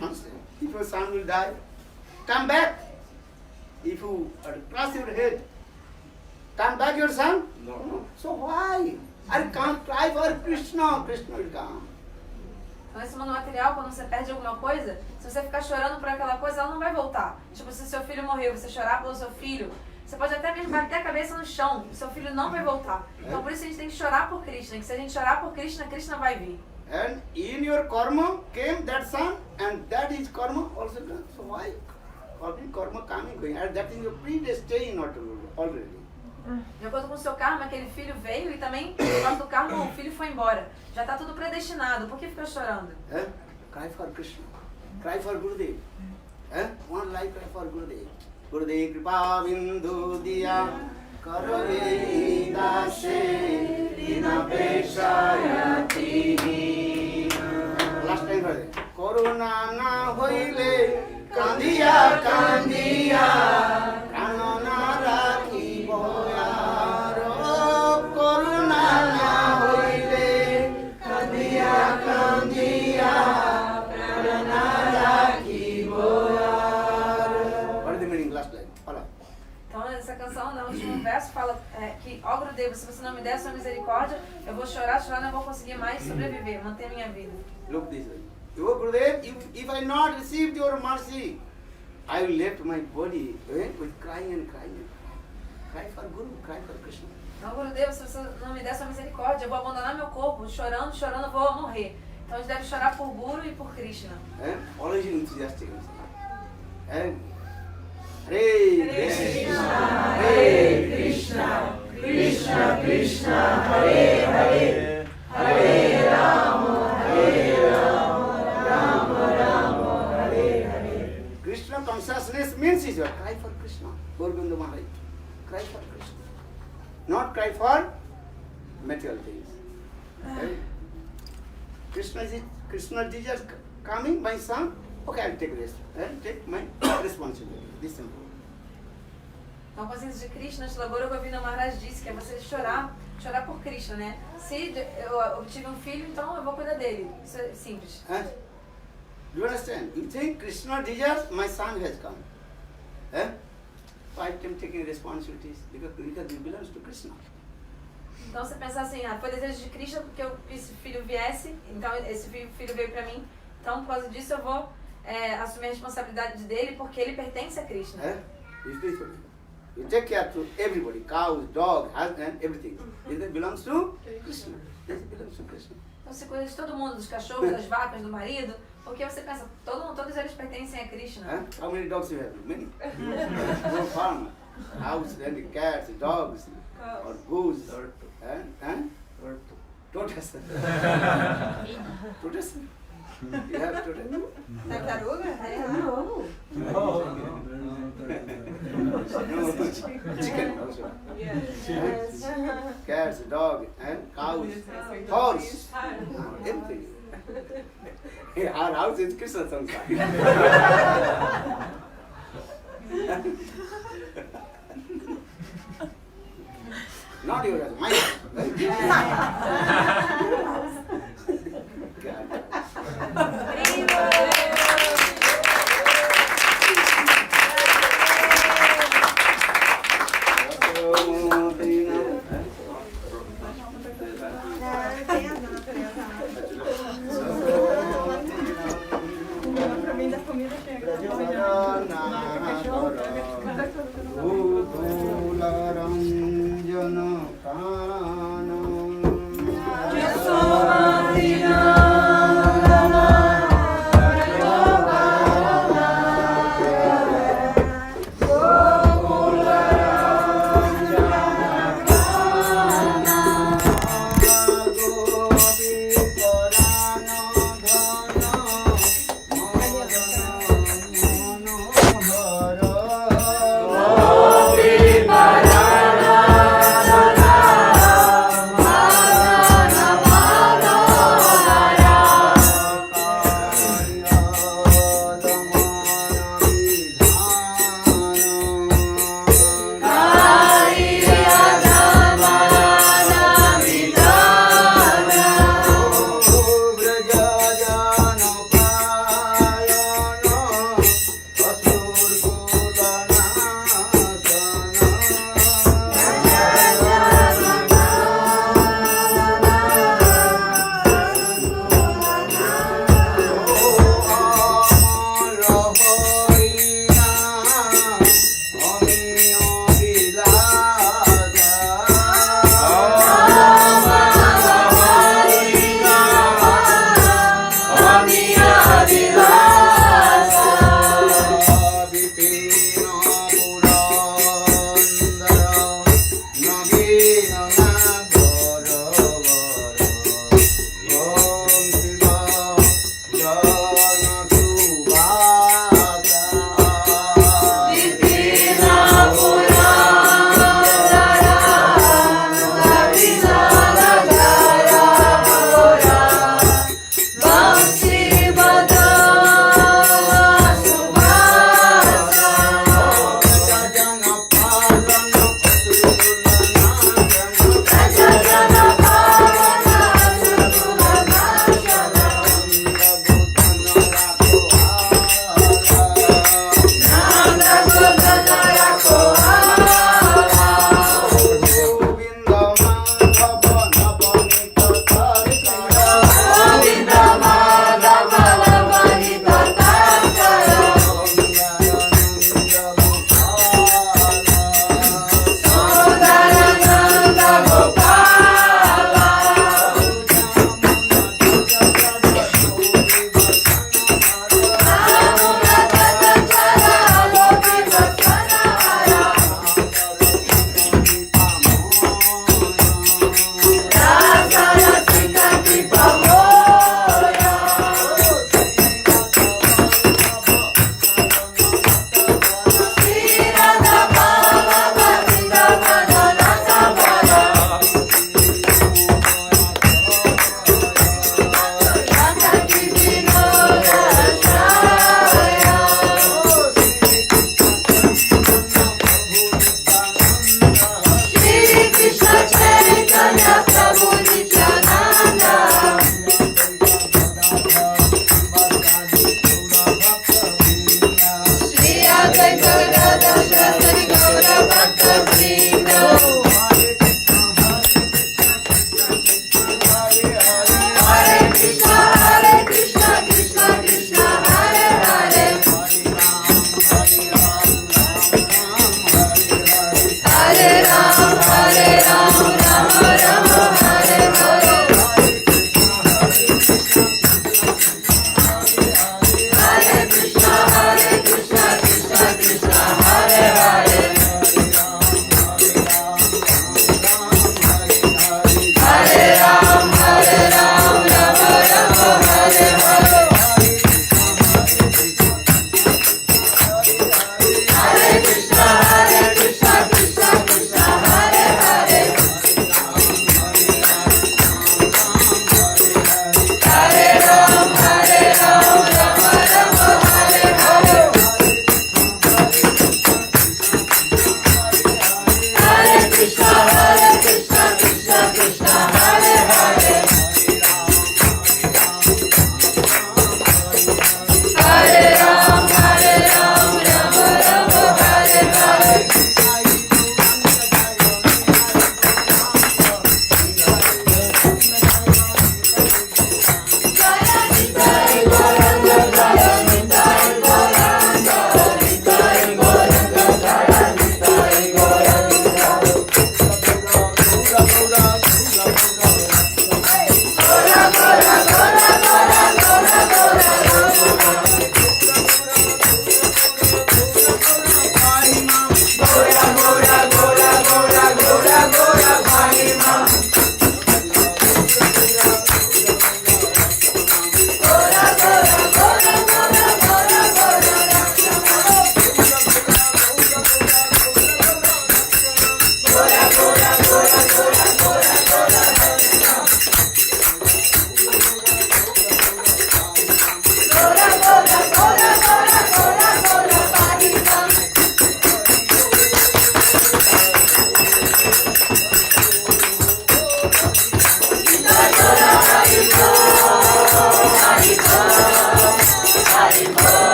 Understand? If your son will die, come back. If you cross your head, come back your son? No. So why? I can't cry for Krishna. Krishna will come. Então esse mundo material, quando você perde alguma coisa, se você ficar chorando por aquela coisa, ela não vai voltar. Tipo, se seu filho morreu, você chorar pelo seu filho, você pode até mesmo bater a cabeça no chão, o seu filho não vai voltar. Então por isso a gente tem que chorar por Krishna, que se a gente chorar por Krishna, Krishna vai vir. And in your karma came that son, and that is karma also done. So why? Karma coming, going. And that is your predestined already. De acordo com o seu karma, aquele filho veio e também, por causa do karma, o filho foi embora. Já está tudo predestinado. Por que fica chorando? Cry for Krishna. Cry for Gurudev. One life cry for Gurudev. Gurudev Kripa Bindu Diya Karave Dashe Dina Peshayati. Last time for it. Corona na hoile Kandiya Kandiya Kanona Rakhi Boyaro. Corona na hoile Kandiya Kandiya Kanona Rakhi Boyaro. What is the meaning? Last line. Follow. Então, essa canção, no último verso, fala que, ó Gurudev, se você não me der a sua misericórdia, eu vou chorar, não vou conseguir mais sobreviver, manter minha vida. Look this way. Oh Gurudev, if I not received your mercy, I will left my body with crying and crying. Cry for Guru, cry for Krishna. Então, Gurudev, se você não me der a sua misericórdia, eu vou abandonar meu corpo, chorando, eu vou morrer. Então, a gente deve chorar por Guru e por Krishna. Always enthusiastic. Hare Krishna, Hare Krishna, Krishna Krishna, Hare Hare, Hare Rama, Hare Rama, Rama Rama, Hare Hare. Krishna consciousness means is your cry for Krishna. Govinda Maharaj, cry for Krishna. Not cry for material things. Krishna is just coming, my son. Okay, I'll take this. Take my responsibility. This simple. Então, a consciência de Krishna, Srila Guru Govinda Maharaj disse que é você chorar por Krishna, né? Se eu tive um filho, então eu vou cuidar dele. Isso é simples. Do you understand? You think Krishna desires, my son has come. So I am taking responsibilities because it belongs to Krishna. Então você pensa assim, foi desejo de Krishna porque esse filho viesse, então esse filho veio pra mim, então por causa disso eu vou assumir a responsabilidade dele porque ele pertence a Krishna. You take care to everybody, cows, dogs, husband, everything. It belongs to Krishna. This belongs to Krishna. Então você cuida de todo mundo, dos cachorros, das vacas, do marido, porque você pensa, todos eles pertencem a Krishna. How many dogs you have? Many. No farm. House, and cats, dogs, or goose. Tortoise. Tortoise? You have tortoise? Tartaruga? Não. No, chicken also. Yes. Cats, dog, and cows, horse, everything. Our house is Krishna Sansar. Not yours, mine.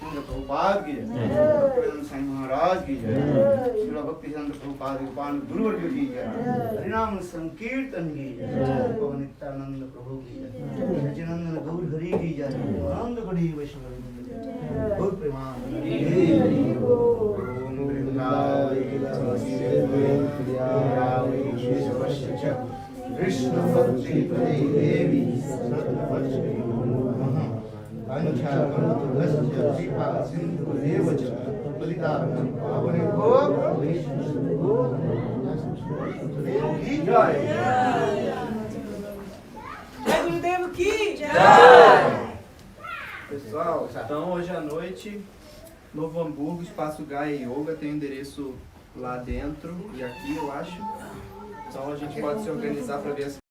भक्ति प्रभुपाद की जय, भक्ति साईं महाराज की जय, श्रील भक्ति सिद्धांत प्रभुपाद गोपाल गुरुवर्ग की जय, हरिनाम संकीर्तन की जय, पवन नित्यानंद प्रभु की जय, सच्चिदानंद गौर हरि की जय, आनंद गढ़ी वैष्णव की जय, गौर प्रेमानंद ओम वृंदावै कृष्ण भक्ति देवी सत्वश्री नमः पंचाकंतुलस्य कृपा सिंधुरेव च पतितानां पावनेभ्यो वैष्णवेभ्यो की जय। Jai Gurudev Ki Jai! Pessoal, então hoje à noite, Novo Hamburgo, Espaço Gaia Yoga, tem o endereço lá dentro e aqui, eu acho. Então a gente pode se organizar para ver as